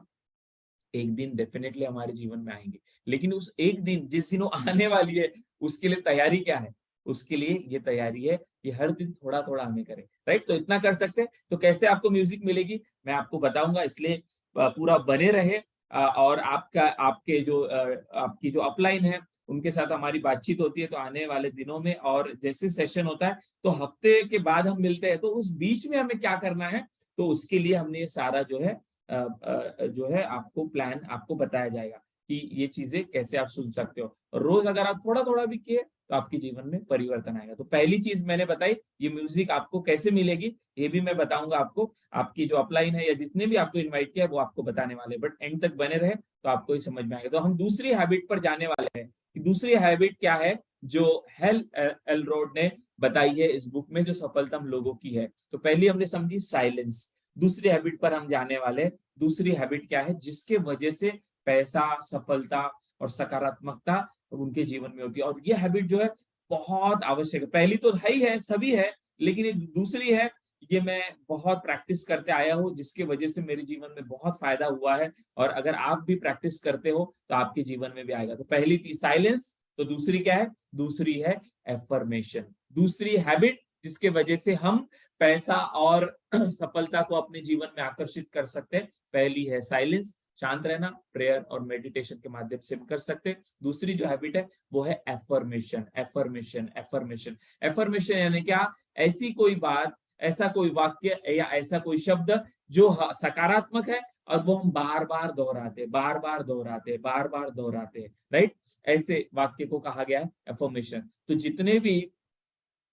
S2: एक दिन डेफिनेटली हमारे जीवन में आएंगे, लेकिन उस एक दिन जिस दिन वो आने वाली है, उसके लिए तैयारी क्या है? उसके लिए ये तैयारी है कि हर दिन थोड़ा थोड़ा हमें करें, राइट? तो इतना कर सकते हैं। तो कैसे आपको म्यूजिक मिलेगी मैं आपको बताऊंगा, इसलिए पूरा बने रहे। और आपके जो आपकी जो अपलाइन है उनके साथ हमारी बातचीत होती है, तो आने वाले दिनों में और जैसे सेशन होता है तो हफ्ते के बाद हम मिलते हैं, तो उस बीच में हमें क्या करना है, तो उसके लिए हमने ये सारा जो है जो है आपको प्लान आपको बताया जाएगा कि ये चीजें कैसे आप सुन सकते हो। और रोज अगर आप थोड़ा थोड़ा भी किए तो आपके जीवन में परिवर्तन आएगा। तो पहली चीज मैंने बताई, ये म्यूजिक आपको कैसे मिलेगी ये भी मैं बताऊंगा आपको। आपकी जो अपलाइन है या जितने भी आपको इनवाइट किया वो आपको बताने वाले, बट एंड तक बने रहे तो आपको ही समझ में आएगा। तो हम दूसरी हैबिट पर जाने वाले हैं कि दूसरी हैबिट क्या है जो हेल एलरोड ने बताई है इस बुक में, जो सफलतम लोगों की है। तो पहली हमने समझी साइलेंस, दूसरी हैबिट पर हम जाने वाले। दूसरी हैबिट क्या है जिसके वजह से पैसा, सफलता और सकारात्मकता उनके जीवन में होती है, और ये हैबिट जो है बहुत आवश्यक है। पहली तो है ही है, सभी है, लेकिन एक दूसरी है, ये मैं बहुत प्रैक्टिस करते आया हूँ जिसके वजह से मेरे जीवन में बहुत फायदा हुआ है, और अगर आप भी प्रैक्टिस करते हो तो आपके जीवन में भी आएगा। तो पहली थी साइलेंस, तो दूसरी क्या है? दूसरी है एफर्मेशन, दूसरी हैबिट जिसके वजह से हम पैसा और सफलता को अपने जीवन में आकर्षित कर सकते हैं। पहली है साइलेंस, शांत रहना, प्रेयर और मेडिटेशन के माध्यम से हम कर सकते हैं। दूसरी जो हैबिट है वो है एफर्मेशन, एफर्मेशन, एफर्मेशन। एफर्मेशन यानी क्या? ऐसी कोई बात ऐसा कोई वाक्य या ऐसा कोई शब्द जो सकारात्मक है और वो हम बार बार दोहराते, बार बार दोहराते, बार बार दोहराते, राइट? ऐसे वाक्य को कहा गया है अफर्मेशन। तो जितने भी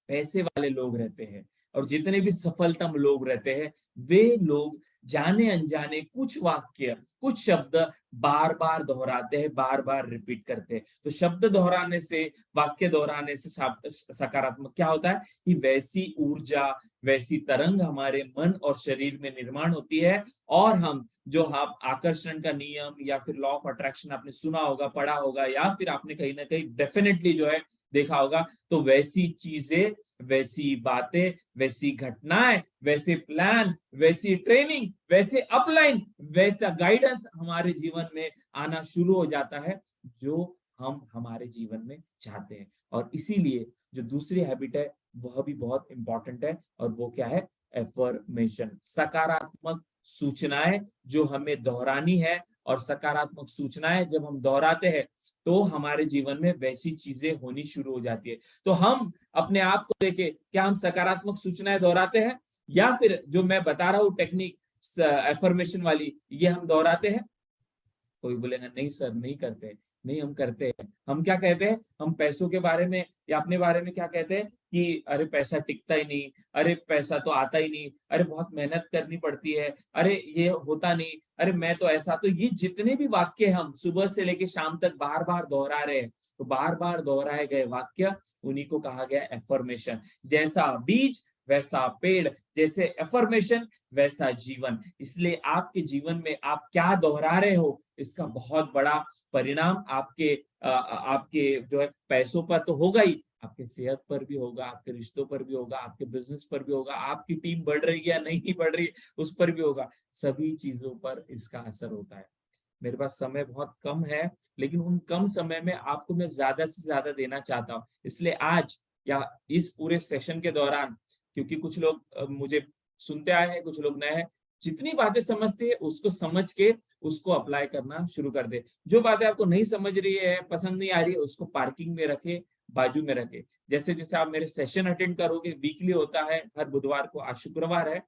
S2: पैसे वाले लोग रहते हैं और जितने भी सफलतम लोग रहते हैं, वे लोग जाने अनजाने कुछ वाक्य, कुछ शब्द बार बार दोहराते हैं, बार बार रिपीट करते हैं। तो शब्द दोहराने से, वाक्य दोहराने से सकारात्मक क्या होता है कि वैसी ऊर्जा, वैसी तरंग हमारे मन और शरीर में निर्माण होती है, और हम जो आप आकर्षण का नियम या फिर लॉ ऑफ अट्रैक्शन आपने सुना होगा, पढ़ा होगा, या फिर आपने कहीं ना कहीं डेफिनेटली जो है देखा होगा, तो वैसी चीजें, वैसी बातें, वैसी घटनाएं, वैसे प्लान, वैसी ट्रेनिंग, वैसे अपलाइन, वैसा गाइडेंस हमारे जीवन में आना शुरू हो जाता है जो हम हमारे जीवन में चाहते हैं। और इसीलिए जो दूसरी हैबिट है वह भी बहुत इंपॉर्टेंट है, और वो क्या है? एफर्मेशन, सकारात्मक सूचनाएं जो हमें दोहरानी है। और सकारात्मक सूचनाएं जब हम दोहराते हैं तो हमारे जीवन में वैसी चीजें होनी शुरू हो जाती है। तो हम अपने आप को देखें, क्या हम सकारात्मक सूचनाएं दोहराते हैं, या फिर जो मैं बता रहा हूँ टेक्निक एफर्मेशन वाली, ये हम दोहराते हैं? कोई बोलेगा नहीं सर, नहीं करते। नहीं, हम करते हैं। हम क्या कहते हैं? हम पैसों के बारे में या अपने बारे में क्या कहते हैं कि अरे पैसा टिकता ही नहीं, अरे पैसा तो आता ही नहीं, अरे बहुत मेहनत करनी पड़ती है, अरे ये होता नहीं, अरे मैं तो ऐसा। तो ये जितने भी वाक्य हम सुबह से लेके शाम तक बार बार दोहरा रहे हैं, तो बार बार दोहराए गए वाक्य, उन्हीं को कहा गया एफर्मेशन। जैसा बीज वैसा पेड़, जैसे एफर्मेशन वैसा जीवन। इसलिए आपके जीवन में आप क्या दोहरा रहे हो, इसका बहुत बड़ा परिणाम आपके जो है पैसों पर तो होगा ही, आपके सेहत पर भी होगा, आपके रिश्तों पर भी होगा, आपके बिजनेस पर भी होगा, आपकी टीम बढ़ रही है या नहीं बढ़ रही है उस पर भी होगा। सभी चीजों पर इसका असर होता है। मेरे पास समय बहुत कम है, लेकिन उन कम समय में आपको मैं ज्यादा से ज्यादा देना चाहता हूँ। इसलिए आज या इस पूरे सेशन के दौरान, क्योंकि कुछ लोग मुझे सुनते आए हैं, कुछ लोग नए हैं, जितनी बातें समझते हैं उसको समझ के उसको अप्लाई करना शुरू कर दे। जो बातें आपको नहीं समझ रही है, पसंद नहीं आ रही है, उसको पार्किंग में रखे, बाजू में रखे। जैसे जैसे आप मेरे सेशन अटेंड करोगे, वीकली होता है हर बुधवार को, आज शुक्रवार है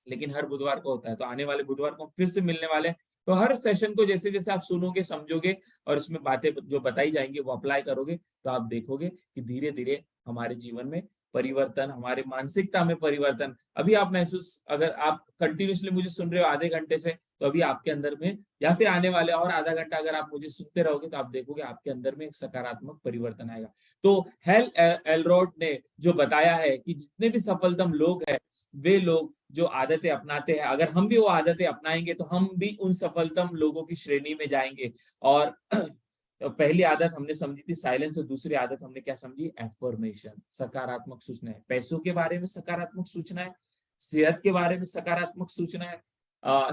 S2: लेकिन हर बुधवार को होता है, तो आने वाले बुधवार को फिर से मिलने वाले हैं। तो हर सेशन को जैसे जैसे आप सुनोगे, समझोगे और इसमें बातें जो बताई जाएंगी वो अप्लाई करोगे, तो आप देखोगे कि धीरे धीरे हमारे जीवन में परिवर्तन, हमारे मानसिकता में परिवर्तन। अभी आप महसूस, अगर आप कंटिन्यूसली मुझे सुन रहे हो आधे घंटे से, तो अभी आपके अंदर में, या फिर आने वाले और आधा घंटा अगर आप मुझे सुनते रहोगे, तो आप देखोगे आपके अंदर में एक सकारात्मक परिवर्तन आएगा। तो हेल एलरोड ने जो बताया है कि जितने भी सफलतम लोग हैं, वे लोग जो आदतें अपनाते हैं, अगर हम भी वो आदतें अपनाएंगे तो हम भी उन सफलतम लोगों की श्रेणी में जाएंगे। और तो पहली आदत हमने समझी थी साइलेंस, और दूसरी आदत हमने क्या समझी? एफर्मेशन, सकारात्मक सूचनाएं। पैसों के बारे में सकारात्मक सूचनाएं, सेहत के बारे में सकारात्मक सूचनाएं,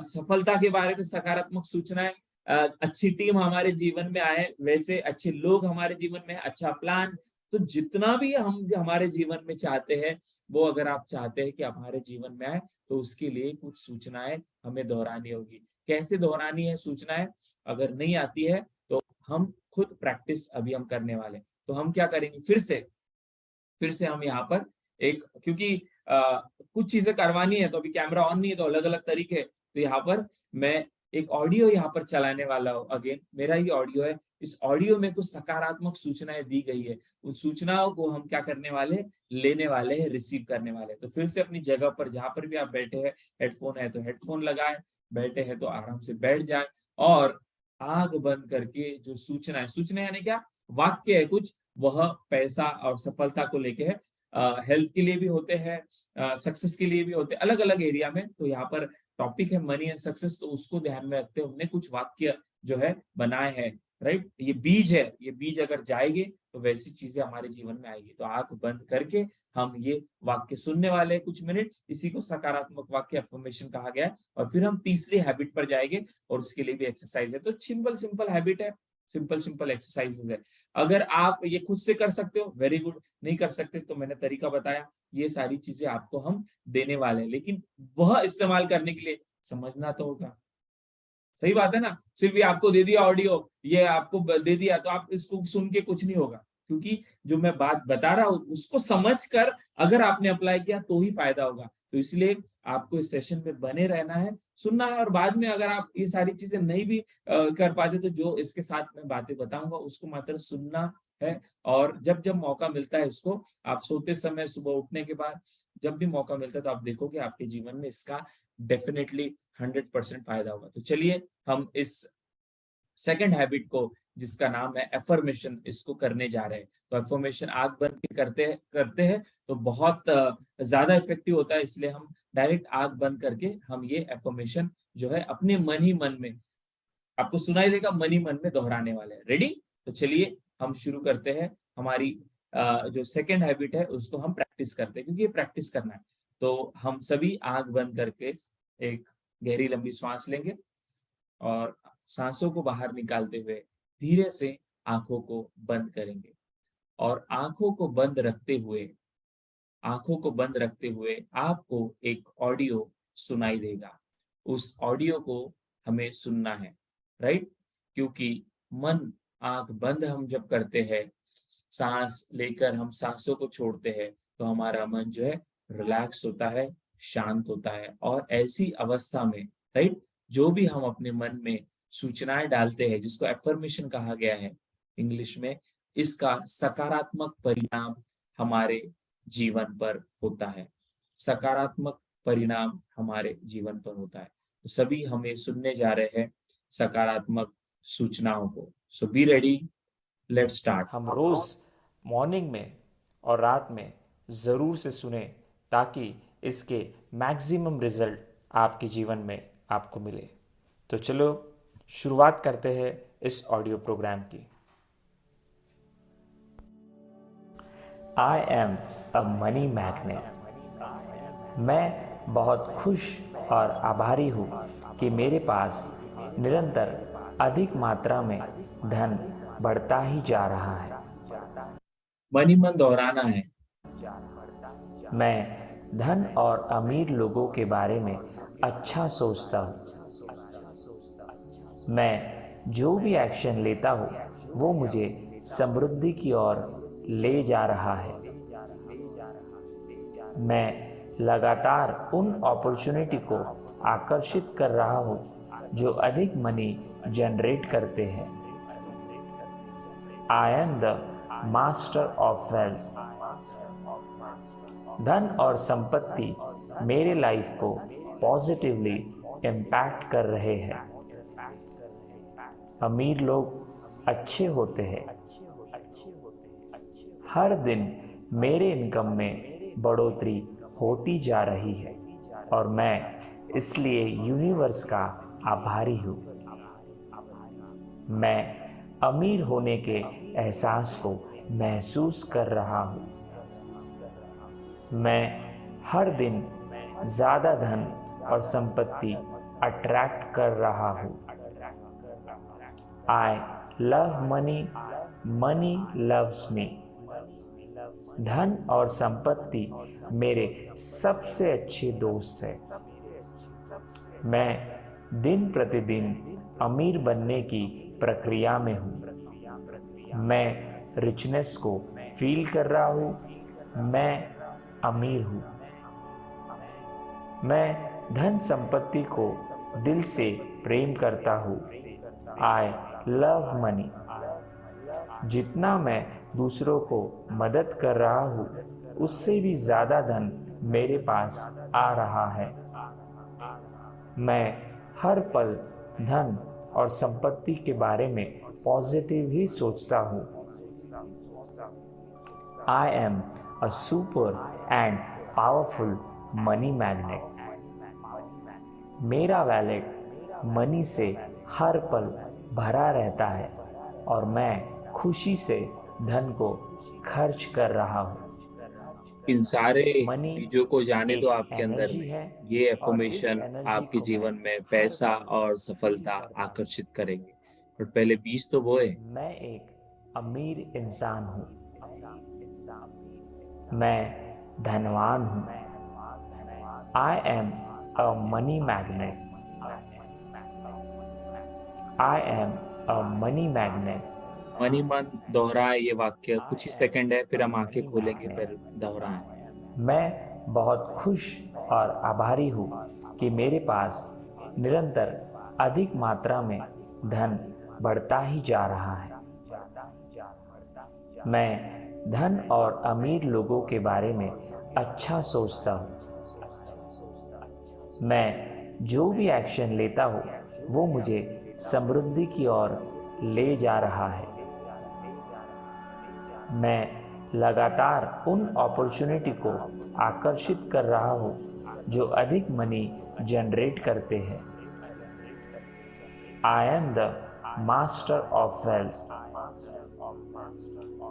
S2: सफलता के बारे में सकारात्मक सूचनाएं, अच्छी टीम हमारे जीवन में आए, वैसे अच्छे लोग हमारे जीवन में, अच्छा प्लान। तो जितना भी हम हमारे जीवन में चाहते हैं, वो अगर आप चाहते हैं कि हमारे जीवन में आए, तो उसके लिए कुछ सूचनाएं हमें दोहरानी होगी। कैसे दोहरानी है सूचनाएं? अगर नहीं आती है तो हम खुद प्रैक्टिस अभी हम करने वाले। तो हम क्या करेंगे, फिर से हम यहाँ पर एक, क्योंकि कुछ चीजें करवानी है, तो अभी कैमरा ऑन नहीं है, तो अलग अलग तरीके है। तो यहाँ पर मैं एक ऑडियो यहाँ पर चलाने वाला हूँ। अगेन मेरा ही ऑडियो है, इस ऑडियो में कुछ सकारात्मक सूचनाएं दी गई है। उन सूचनाओं को हम क्या करने वाले, लेने वाले हैं, रिसीव करने वाले हैं। तो फिर से अपनी जगह पर, जहां पर भी आप बैठे हैं, हेडफोन है तो हेडफोन लगाए, बैठे हैं तो आराम से बैठ जाए, और आग बंद करके जो सूचना यानी क्या, वाक्य है कुछ, वह पैसा और सफलता को लेके है। हेल्थ के लिए भी होते हैं, सक्सेस के लिए भी होते हैं, अलग अलग एरिया में। तो यहाँ पर टॉपिक है मनी एंड सक्सेस, तो उसको ध्यान में रखते हुए हमने कुछ वाक्य जो है बनाए हैं, राइट? ये बीज है, ये बीज अगर जाएंगे तो वैसी चीजें हमारे जीवन में आएगी। तो आंख बंद करके हम ये वाक्य सुनने वाले हैं कुछ मिनट, इसी को सकारात्मक वाक्य अफर्मेशन कहा गया है। और फिर हम तीसरी हैबिट पर जाएंगे, और उसके लिए भी एक्सरसाइज है। तो सिंपल हैबिट है, सिंपल एक्सरसाइजेज है। अगर आप ये खुद से कर सकते हो, वेरी गुड। नहीं कर सकते तो मैंने तरीका बताया, ये सारी चीजें आपको हम देने वाले हैं, लेकिन वह इस्तेमाल करने के लिए समझना तो होगा। सही बात है ना? सिर्फ ये आपको दे दिया ऑडियो, ये आपको दे दिया तो आप इसको सुन के कुछ नहीं होगा, क्योंकि जो मैं बात बता रहा हूँ उसको समझकर अगर आपने अप्लाई किया तो ही फायदा होगा। तो इसलिए आपको इस सेशन में बने रहना है, सुनना है, और बाद में अगर आप ये सारी चीजें नहीं भी कर पाते तो जो इसके साथ मैं बातें बताऊंगा उसको मात्र सुनना है। और जब जब मौका मिलता है इसको, आप सोते समय, सुबह उठने के बाद, जब भी मौका मिलता है तो आप देखोगे आपके जीवन में इसका डेफिनेटली 100% फायदा होगा। तो चलिए हम इस सेकंड हैबिट को, जिसका नाम है एफर्मेशन, इसको करने जा रहे हैं। तो एफर्मेशन आंख बंद के करते हैं तो बहुत ज्यादा इफेक्टिव होता है, इसलिए हम डायरेक्ट आंख बंद करके हम ये एफर्मेशन जो है अपने मन ही मन में, आपको सुनाई देगा, मन ही मन में दोहराने वाले हैं। रेडी? तो चलिए हम शुरू करते हैं। हमारी जो सेकंड हैबिट है उसको हम प्रैक्टिस करते हैं, क्योंकि ये प्रैक्टिस करना है। तो हम सभी आंख बंद करके एक गहरी लंबी सांस लेंगे और सांसों को बाहर निकालते हुए धीरे से आंखों को बंद करेंगे। और आंखों को बंद रखते हुए आपको एक ऑडियो सुनाई देगा। उस ऑडियो को हमें सुनना है, राइट? क्योंकि मन, आंख बंद हम जब करते हैं, सांस लेकर हम सांसों को छोड़ते हैं, तो हमारा मन जो है रिलैक्स होता है, शांत होता है। और ऐसी अवस्था में, राइट, जो भी हम अपने मन में सूचनाएं डालते हैं, जिसको एफर्मेशन कहा गया है इंग्लिश में, इसका सकारात्मक परिणाम हमारे जीवन पर होता है। सकारात्मक परिणाम हमारे जीवन पर होता है। तो सभी हमें सुनने जा रहे हैं सकारात्मक सूचनाओं को। सो बी रेडी, लेट्स स्टार्ट।
S3: हम रोज़ मॉर्निंग में और रात में ज़रूर से सुने, ताकि इसके मैक्सिमम रिजल्ट आपके जीवन में आपको मिले। तो चलो शुरुआत करते हैं इस ऑडियो प्रोग्राम की। I am a money magnet. मैं बहुत खुश और आभारी हूँ कि मेरे पास निरंतर अधिक मात्रा में धन बढ़ता ही जा रहा है।
S2: मन ही मन दोहराना है।
S3: मैं धन और अमीर लोगों के बारे में अच्छा सोचता हूँ। मैं जो भी एक्शन लेता हूँ वो मुझे समृद्धि की ओर ले जा रहा है। मैं लगातार उन अपॉर्चुनिटी को आकर्षित कर रहा हूँ जो अधिक मनी जनरेट करते हैं। I am the master of wealth. धन और संपत्ति मेरे लाइफ को पॉजिटिवली इम्पैक्ट कर रहे हैं। अमीर लोग अच्छे होते हैं। हर दिन मेरे इनकम में बढ़ोतरी होती जा रही है और मैं इसलिए यूनिवर्स का आभारी हूँ। मैं अमीर होने के एहसास को महसूस कर रहा हूँ। मैं हर दिन ज़्यादा धन और संपत्ति अट्रैक्ट कर रहा हूँ। I love money, money loves me. धन और संपत्ति मेरे सबसे अच्छे दोस्त हैं। मैं दिन प्रतिदिन अमीर बनने की प्रक्रिया में हूँ। मैं रिचनेस को फील कर रहा हूँ। मैं अमीर हूँ। मैं धन संपत्ति को दिल से प्रेम करता हूँ। I love money. जितना मैं दूसरों को मदद कर रहा हूँ, उससे भी ज़्यादा धन मेरे पास आ रहा है। मैं हर पल धन और संपत्ति के बारे में पॉजिटिव ही सोचता हूँ। I am a super and powerful money magnet. मेरा वैलेट मनी से हर पल भरा रहता है और मैं खुशी से धन को खर्च कर रहा हूँ।
S2: इन सारे
S3: मनी
S2: चीजों को जाने दो
S3: एक
S2: आपके अंदर
S3: एनर्जी
S2: में।
S3: है
S2: ये
S3: और इस
S2: एफर्मेशन
S3: एनर्जी
S2: आपके
S3: को मैं
S2: जीवन में
S3: हर
S2: पैसा
S3: पल
S2: और
S3: फील
S2: सफलता
S3: करता हूँ।
S2: आकर्षित करेंगे। पर पहले बीज तो बोए।
S3: मैं एक अमीर इंसान हूँ। मैं धनवान हूँ। I am a money magnet. I am a money magnet.
S2: मन ही मन दोहराए ये वाक्य, कुछ ही सेकंड है, फिर हम आंखें खोलेंगे, फिर दोहराएं।
S3: मैं बहुत खुश और आभारी हूँ कि मेरे पास निरंतर अधिक मात्रा में धन बढ़ता ही जा रहा है। मैं धन और अमीर लोगों के बारे में अच्छा सोचता हूँ। मैं जो भी एक्शन लेता हूँ वो मुझे समृद्धि की ओर ले जा रहा है। मैं लगातार उन अपॉर्चुनिटी को आकर्षित कर रहा हूँ जो अधिक मनी जनरेट करते हैं। I am the master of wealth.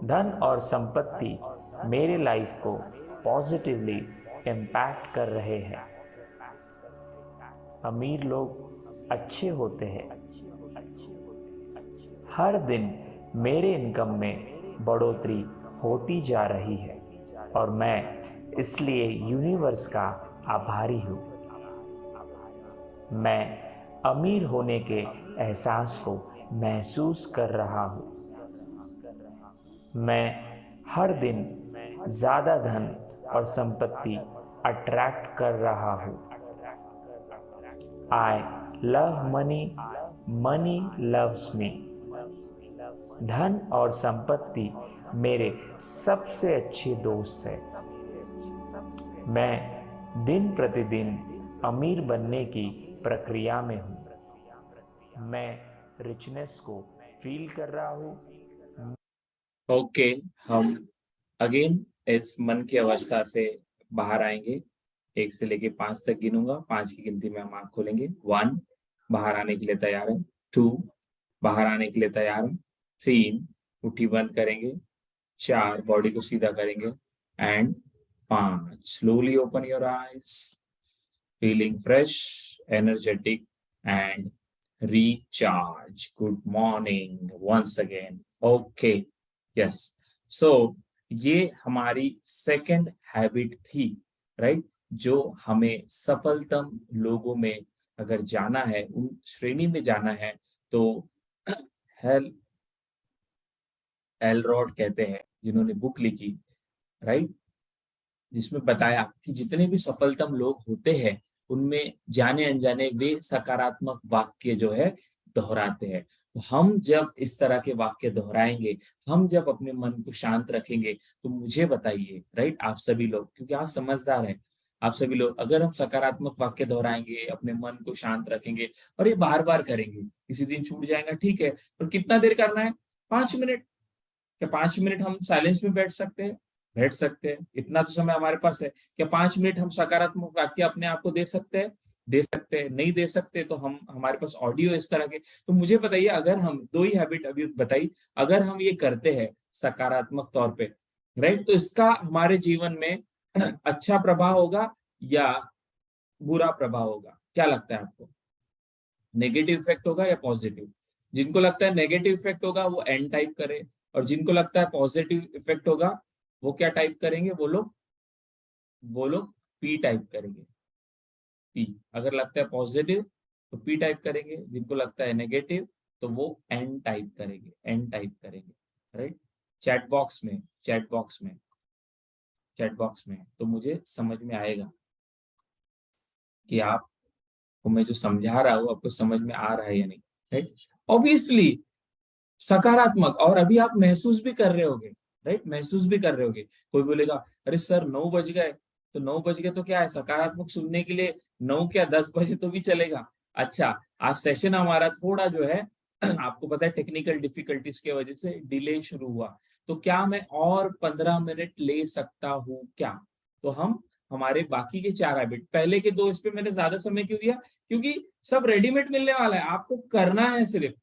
S3: धन और संपत्ति मेरे लाइफ को पॉजिटिवली इम्पैक्ट कर रहे हैं। अमीर लोग अच्छे होते हैं। हर दिन मेरे इनकम में बढ़ोतरी होती जा रही है और मैं इसलिए यूनिवर्स का आभारी हूँ। मैं अमीर होने के एहसास को महसूस कर रहा हूँ। मैं हर दिन ज़्यादा धन और संपत्ति अट्रैक्ट कर रहा हूँ। I love money, money loves me. धन और संपत्ति मेरे सबसे अच्छे दोस्त है। मैं दिन प्रतिदिन अमीर बनने की प्रक्रिया में हूँ। मैं रिचनेस को फील कर रहा हूँ।
S2: ओके, हम अगेन इस मन की अवस्था से बाहर आएंगे। 1 से लेके 5 तक गिनूंगा, 5 की गिनती में हम आंख खोलेंगे। 1, बाहर आने के लिए तैयार है। 2, बाहर आने के लिए तैयार है। 3, मुट्ठी बंद करेंगे। 4, बॉडी को सीधा करेंगे। And 5, slowly open your eyes, feeling fresh, energetic and recharge. Good morning once again. Okay, yes. So ये हमारी सेकंड हैबिट थी, राइट? जो हमें सफलतम लोगों में अगर जाना है, उन श्रेणी में जाना है, तो हेल एलरॉड कहते हैं, जिन्होंने बुक लिखी, राइट, जिसमें बताया कि जितने भी सफलतम लोग होते हैं उनमें जाने अनजाने वे सकारात्मक वाक्य जो है दोहराते हैं। तो हम जब इस तरह के वाक्य दोहराएंगे, हम जब अपने मन को शांत रखेंगे, तो मुझे बताइए, राइट, आप सभी लोग, क्योंकि आप समझदार हैं, आप सभी लोग, अगर हम सकारात्मक वाक्य दोहराएंगे, अपने मन को शांत रखेंगे और ये बार बार करेंगे, किसी दिन छूट जाएगा, ठीक है, पर कितना देर करना है? 5 मिनट। क्या 5 मिनट हम साइलेंस में बैठ सकते हैं? बैठ सकते हैं, इतना तो समय हमारे पास है। क्या 5 मिनट हम सकारात्मक वाक्य अपने आप को दे सकते हैं? दे सकते हैं। नहीं दे सकते तो हम, हमारे पास ऑडियो इस तरह के, तो मुझे बताइए, अगर हम 2 ही हैबिट अभी बताई, अगर हम ये करते हैं सकारात्मक तौर पे, राइट, तो इसका हमारे जीवन में अच्छा प्रभाव होगा या बुरा प्रभाव होगा? क्या लगता है आपको? नेगेटिव इफेक्ट होगा या पॉजिटिव? जिनको लगता है नेगेटिव इफेक्ट होगा वो एन टाइप करे, और जिनको लगता है पॉजिटिव इफेक्ट होगा वो क्या टाइप करेंगे? वो लोग पी टाइप करेंगे। पी। अगर लगता है पॉजिटिव तो पी टाइप करेंगे, जिनको लगता है नेगेटिव तो वो एन टाइप करेंगे, एन टाइप करेंगे, राइट? चैट बॉक्स में, चैट बॉक्स में तो मुझे समझ में आएगा कि आपको मैं जो समझा रहा हूँ आपको समझ में आ रहा है या नहीं, राइट? ऑब्वियसली सकारात्मक, और अभी आप महसूस भी कर रहे होगे, राइट, महसूस भी कर रहे होगे। कोई बोलेगा अरे सर 9 बज गए, तो 9 बज गए तो क्या है, सकारात्मक सुनने के लिए 9 क्या 10 बजे तो भी चलेगा। अच्छा, आज सेशन हमारा थोड़ा जो है आपको पता है टेक्निकल डिफिकल्टीज की वजह से डिले शुरू हुआ, तो क्या मैं और 15 मिनट ले सकता हूँ क्या? तो हम हमारे बाकी के 4 हैबिट, पहले के 2 इस पे मैंने ज्यादा समय क्यों दिया? क्योंकि सब रेडीमेड मिलने वाला है, आपको करना है, सिर्फ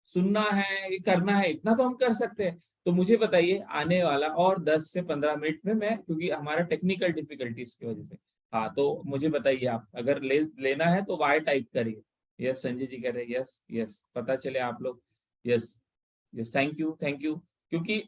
S2: सुनना है, ये करना है, इतना तो हम कर सकते हैं। तो मुझे बताइए, आने वाला और 10 से 15 मिनट में मैं, क्योंकि हमारा टेक्निकल डिफिकल्टीज की वजह से, हाँ, तो मुझे बताइए, आप अगर लेना है तो वाई टाइप करिए। यस, संजय जी कह रहे हैं यस, यस, पता चले आप लोग, yes, yes, thank you, thank you. क्योंकि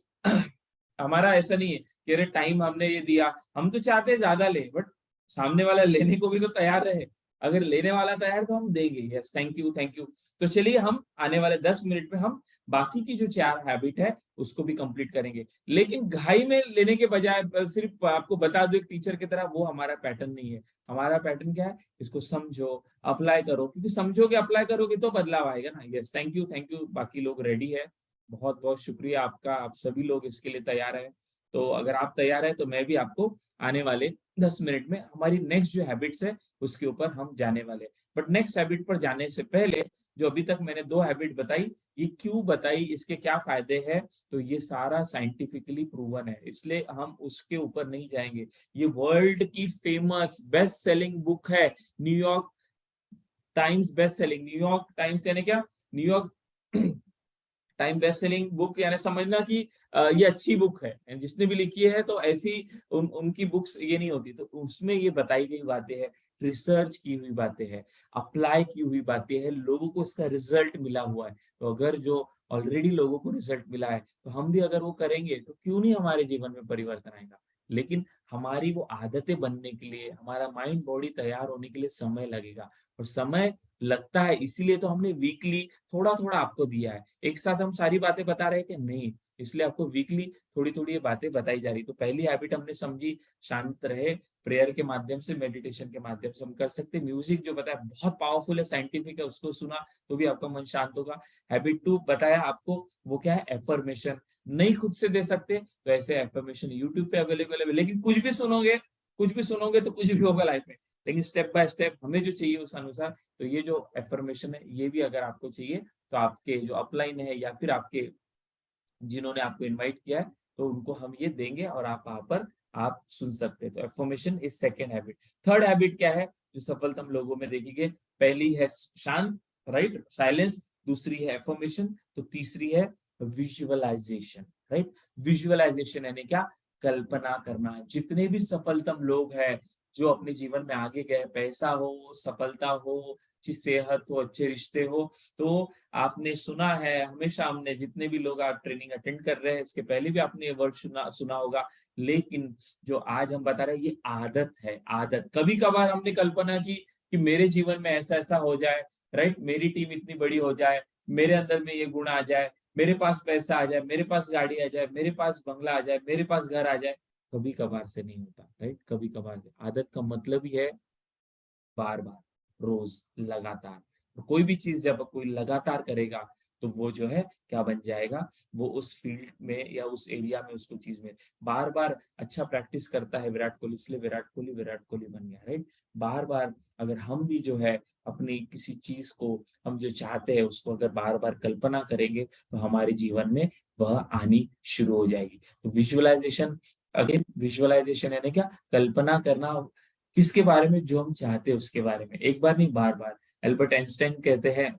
S2: हमारा ऐसा नहीं है कि अरे टाइम हमने ये दिया, हम तो चाहते हैं ज्यादा ले, बट सामने वाला लेने को भी तो तैयार रहे। अगर लेने वाला तैयार तो हम देंगे। Yes, thank you thank you. तो चलिए हम आने वाले 10 मिनट में हम बाकी की जो 4 हैबिट है उसको भी कंप्लीट करेंगे, लेकिन घाई में लेने के बजाय सिर्फ आपको बता दो एक टीचर की तरह, वो हमारा पैटर्न नहीं है। हमारा पैटर्न क्या है, इसको समझो, अप्लाई करो, क्योंकि समझोगे अप्लाई करोगे तो बदलाव आएगा ना। Yes, thank you. बाकी लोग रेडी है, बहुत बहुत शुक्रिया आपका, आप सभी लोग इसके लिए तैयार है। तो अगर आप तैयार है तो मैं भी आपको आने वाले 10 मिनट में हमारी नेक्स्ट जो हैबिट्स है उसके ऊपर हम जाने वाले। बट नेक्स्ट हैबिट पर जाने से पहले, जो अभी तक मैंने 2 हैबिट बताई, ये क्यों बताई, इसके क्या फायदे हैं, तो ये सारा साइंटिफिकली प्रूवन है, इसलिए हम उसके ऊपर नहीं जाएंगे। ये वर्ल्ड की फेमस बेस्ट सेलिंग बुक है, New York times best selling, New York times यानी क्या, New York time best selling book, यानी समझना कि ये अच्छी बुक है, जिसने भी लिखी है तो ऐसी उनकी बुक्स ये नहीं होती, तो उसमें ये बताई गई बातें हैं, रिसर्च की हुई बातें हैं, अप्लाई की हुई बातें हैं, लोगों को इसका रिजल्ट मिला हुआ है। तो अगर जो ऑलरेडी लोगों को रिजल्ट मिला है तो हम भी अगर वो करेंगे तो क्यों नहीं हमारे जीवन में परिवर्तन आएगा। लेकिन हमारी वो आदतें बनने के लिए, हमारा माइंड बॉडी तैयार होने के लिए समय लगेगा, और समय लगता है इसीलिए तो हमने वीकली थोड़ा थोड़ा आपको दिया है। एक साथ हम सारी बातें बता रहे हैं कि नहीं, इसलिए आपको वीकली थोड़ी थोड़ी ये बातें बताई जा रही। तो पहली हैबिट हमने समझी, शांत रहे, प्रेयर के माध्यम से, मेडिटेशन के माध्यम से हम कर सकते। म्यूजिक जो बताया बहुत पावरफुल है, साइंटिफिक है, उसको सुना तो भी आपका मन शांत होगा। हैबिट 2 बताया आपको, वो क्या है, एफर्मेशन। नहीं खुद से दे सकते तो ऐसे एफर्मेशन यूट्यूब पे अवेलेबल है, लेकिन कुछ भी सुनोगे तो कुछ भी होगा लाइफ में, लेकिन स्टेप बाय स्टेप हमें जो चाहिए उस अनुसार। तो ये जो एफर्मेशन है ये भी अगर आपको चाहिए तो आपके जो अपलाइन है या फिर आपके जिन्होंने आपको इनवाइट किया है तो उनको हम ये देंगे और आप वहां पर आप सुन सकते हैं। तो affirmation is second habit. Third habit क्या है जो सफलतम लोगों में देखी गई, पहली है शांत, राइट, साइलेंस, दूसरी है एफर्मेशन, तो तीसरी है विजुअलाइजेशन, राइट। विजुअलाइजेशन यानी क्या, कल्पना करना। जितने भी सफलतम लोग हैं जो अपने जीवन में आगे गए, पैसा हो, सफलता हो, अच्छी सेहत हो, अच्छे रिश्ते हो, तो आपने सुना है हमेशा, हमने जितने भी लोग आप ट्रेनिंग अटेंड कर रहे हैं इसके पहले भी आपने ये वर्ड सुना होगा, लेकिन जो आज हम बता रहे हैं ये आदत है। आदत, कभी कभार हमने कल्पना की कि मेरे जीवन में ऐसा ऐसा हो जाए, राइट, मेरी टीम इतनी बड़ी हो जाए, मेरे अंदर में ये गुण आ जाए, मेरे पास पैसा आ जाए, मेरे पास गाड़ी आ जाए, मेरे पास बंगला आ जाए, मेरे पास घर आ जाए। कभी कभार से नहीं होता, राइट, कभी कभार से। आदत का मतलब ही है बार बार, रोज, लगातार। तो कोई भी चीज जब कोई लगातार करेगा तो वो जो है क्या बन जाएगा, वो उस फील्ड में या उस एरिया में, उसको चीज में बार बार अच्छा प्रैक्टिस करता है विराट कोहली, इसलिए विराट कोहली बन गया, राइट। बार बार अगर हम भी जो है अपनी किसी चीज को हम जो चाहते हैं उसको अगर बार बार कल्पना करेंगे तो हमारे जीवन में वह आनी शुरू हो जाएगी। तो विजुअलाइजेशन, अगेन विजुअलाइजेशन यानी क्या, कल्पना करना जिसके बारे में, जो हम चाहते हैं उसके बारे में, एक बार नहीं बार बार। एल्बर्ट आइंस्टाइन कहते हैं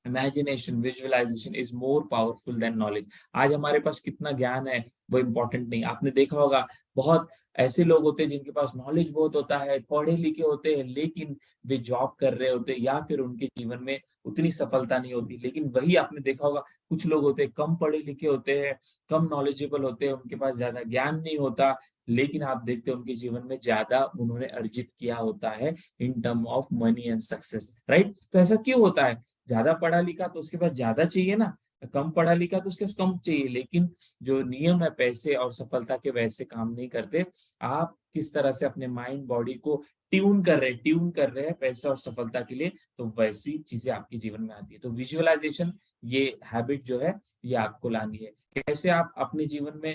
S2: imagination, visualisation is more powerful than knowledge. आज हमारे पास कितना ज्ञान है वो इंपॉर्टेंट नहीं। आपने देखा होगा बहुत ऐसे लोग होते हैं जिनके पास नॉलेज बहुत होता है, पढ़े लिखे होते हैं, लेकिन वे जॉब कर रहे होते हैं या फिर उनके जीवन में उतनी सफलता नहीं होती। लेकिन वही आपने देखा होगा कुछ लोग होते हैं कम पढ़े लिखे होते हैं, कम नॉलेजेबल होते हैं, उनके पास ज्यादा ज्ञान नहीं होता, लेकिन आप देखते हैं उनके जीवन में ज्यादा उन्होंने अर्जित किया होता है in term of money and success, right. तो ऐसा क्यों होता है, ज्यादा पढ़ा लिखा तो उसके पास ज्यादा चाहिए ना, कम पढ़ा लिखा तो उसके पास कम चाहिए, लेकिन जो नियम है पैसे और सफलता के वैसे काम नहीं करते। आप किस तरह से अपने माइंड बॉडी को ट्यून कर रहे हैं पैसे और सफलता के लिए, तो वैसी चीजें आपके जीवन में आती है। तो विजुअलाइजेशन ये हैबिट जो है ये आपको लानी है। कैसे आप अपने जीवन में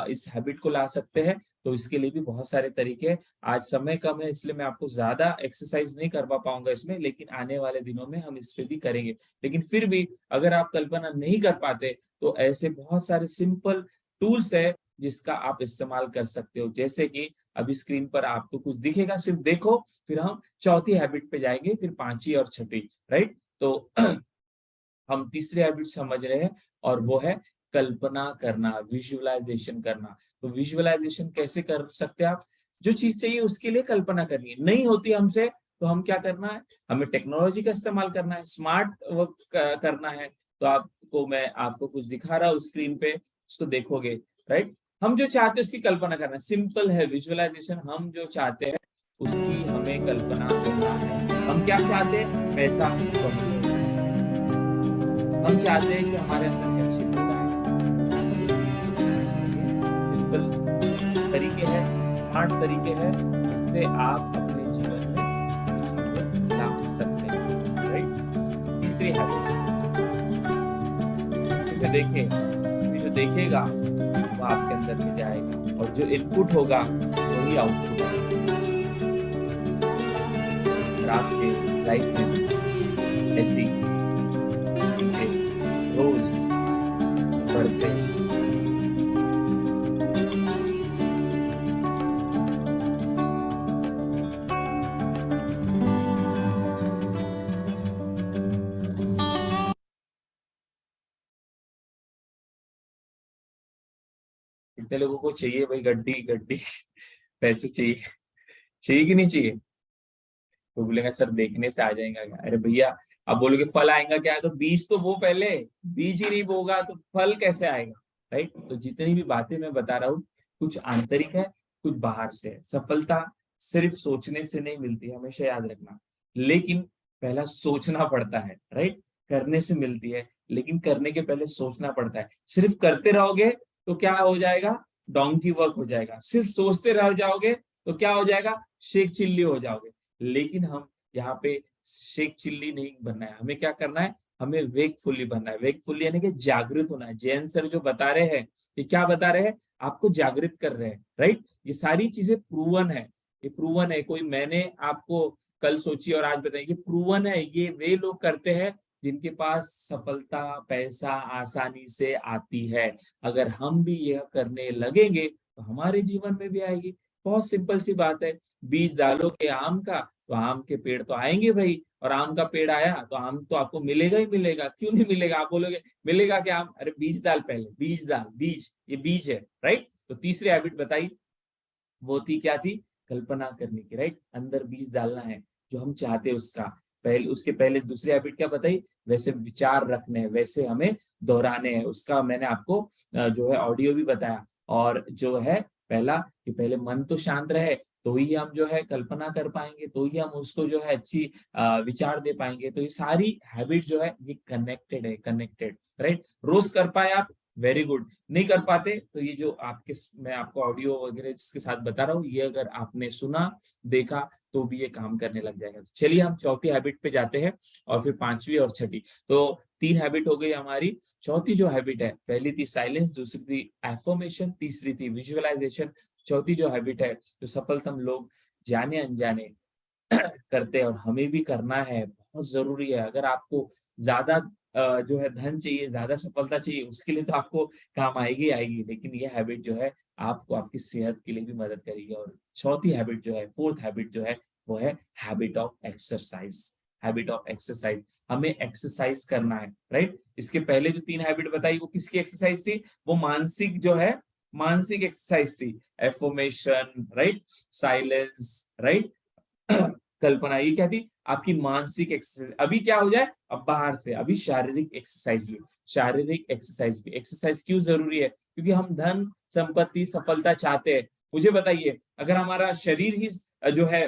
S2: इस हैबिट को ला सकते हैं, तो इसके लिए भी बहुत सारे तरीके हैं। आज समय कम है इसलिए मैं आपको ज्यादा एक्सरसाइज नहीं करवा पाऊंगा इसमें, लेकिन आने वाले दिनों में हम इस पे भी करेंगे। लेकिन फिर भी अगर आप कल्पना नहीं कर पाते तो ऐसे बहुत सारे सिंपल टूल्स है जिसका आप इस्तेमाल कर सकते हो। जैसे कि अभी स्क्रीन पर आपको कुछ दिखेगा, सिर्फ देखो, फिर हम चौथी हैबिट पे जाएंगे, फिर पांचवी और छठी, राइट। तो हम तीसरी हैबिट समझ रहे हैं और वो है कल्पना करना, विजुअलाइजेशन करना। तो विजुअलाइजेशन कैसे कर सकते हैं आप, जो चीज चाहिए उसके लिए कल्पना करनी है, नहीं होती हमसे तो हम क्या करना है, हमें टेक्नोलॉजी का इस्तेमाल करना है, स्मार्ट वर्क करना है। तो मैं आपको कुछ दिखा रहा हूँ स्क्रीन पे, उसको देखोगे, राइट। हम जो चाहते हैं उसकी कल्पना करना है, सिंपल है विजुअलाइजेशन। हम जो चाहते हैं उसकी हमें कल्पना करना है। हम क्या चाहते हैं? पैसा, followers। हम चाहते हैं कि हमारे अंदर में अच्छी गुण आए। सिंपल तरीके हैं, स्मार्ट तरीके हैं, जिससे आप अपने जीवन में ला सकते हैं, राइट। तीसरी हैबिट, अच्छे से देखें, जो देखेगा वो आपके अंदर में जाएगा, और जो इनपुट होगा वही आउटपुट होगा। आपके लाइफ में ऐसी रोज बरसे। कितने लोगों को चाहिए भाई गड्डी गड्डी पैसे चाहिए, चाहिए कि नहीं चाहिए? तो बोलेंगे सर देखने से आ जाएगा क्या? अरे भैया, आप बोलोगे फल आएगा क्या? तो बीज तो वो पहले, बीज ही नहीं बोगा तो फल कैसे आएगा, राइट। तो जितनी भी बातें मैं बता रहा हूँ, कुछ आंतरिक है, कुछ बाहर से है। सफलता सिर्फ सोचने से नहीं मिलती, हमेशा याद रखना। लेकिन पहला सोचना पड़ता है, राइट। करने से मिलती है, लेकिन करने के पहले सोचना पड़ता है। सिर्फ करते रहोगे तो क्या हो जाएगा? डोंकी वर्क हो जाएगा। सिर्फ सोचते रह जाओगे तो क्या हो जाएगा? शेख चिल्ली हो जाओगे। लेकिन हम यहाँ पे शेख चिल्ली नहीं बनना है, हमें क्या करना है? हमें वेकफुली बनना है। वेकफुली यानी कि जागृत होना है। जैन सर जो बता रहे हैं, ये क्या बता रहे हैं? आपको जागृत कर रहे हैं, राइट। ये सारी चीजें प्रूवन है, ये प्रूवन है। कोई मैंने आपको कल सोची और आज बताई, ये प्रूवन है। ये वे लोग करते हैं जिनके पास सफलता, पैसा आसानी से आती है। अगर हम भी यह करने लगेंगे तो हमारे जीवन में भी आएगी। बहुत सिंपल सी बात है। बीज डालोगे आम का तो आम के पेड़ तो आएंगे भाई, और आम का पेड़ आया तो आम तो आपको मिलेगा ही मिलेगा। क्यों नहीं मिलेगा? आप बोलोगे मिलेगा क्या आम? अरे बीज डाल, पहले बीज डाल, बीज, ये बीज है, राइट। तो तीसरी हैबिट बताई, वो थी क्या थी? कल्पना करने की, राइट। अंदर बीज डालना है जो हम चाहते हैं उसका। पहले, उसके पहले दूसरी हैबिट क्या बताई? वैसे विचार रखने हैं, वैसे हमें दोहराने हैं। उसका मैंने आपको जो है ऑडियो भी बताया। और जो है पहला कि पहले मन तो शांत रहे, तो ही हम जो है कल्पना कर पाएंगे, तो ही हम उसको जो है अच्छी विचार दे पाएंगे। तो ये सारी हैबिट जो है ये कनेक्टेड है, कनेक्टेड, राइट। रोज कर पाए आप, वेरी गुड। नहीं कर पाते तो ये जो आपके, मैं आपको ऑडियो वगैरह जिसके साथ बता रहा हूँ, ये अगर आपने सुना, देखा, तो भी ये काम करने लग जाएगा। चलिए हम चौथी हैबिट पे जाते हैं, और फिर पांचवी और छठी। तो 3 हैबिट हो गई हमारी। चौथी जो हैबिट है, पहली थी साइलेंस, दूसरी थी एफर्मेशन, तीसरी थी विजुअलाइजेशन। चौथी जो हैबिट है, जो सफलतम लोग जाने अनजाने करते हैं, और हमें भी करना है, बहुत जरूरी है। अगर आपको ज्यादा जो है धन चाहिए, ज्यादा सफलता चाहिए, उसके लिए तो आपको काम आएगी आएगी, लेकिन ये हैबिट जो है आपको आपकी सेहत के लिए भी मदद करेगी। और चौथी हैबिट जो है, फोर्थ हैबिट जो है, वो है habit of exercise. Habit of exercise, हमें एक्सरसाइज करना है, राइट। इसके पहले जो 3 हैबिट बताई वो किसकी एक्सरसाइज थी? वो मानसिक जो है, मानसिक एक्सरसाइज थी। एफर्मेशन, राइट, साइलेंस, राइट, कल्पना। ये क्या थी? आपकी मानसिक एक्सरसाइज। अभी क्या हो जाए? अब बाहर से, अभी शारीरिक एक्सरसाइज भी। शारीरिक एक्सरसाइज भी। एक्सरसाइज क्यों जरूरी है? क्योंकि हम धन, संपत्ति, सफलता चाहते हैं। मुझे बताइए, अगर हमारा शरीर ही जो है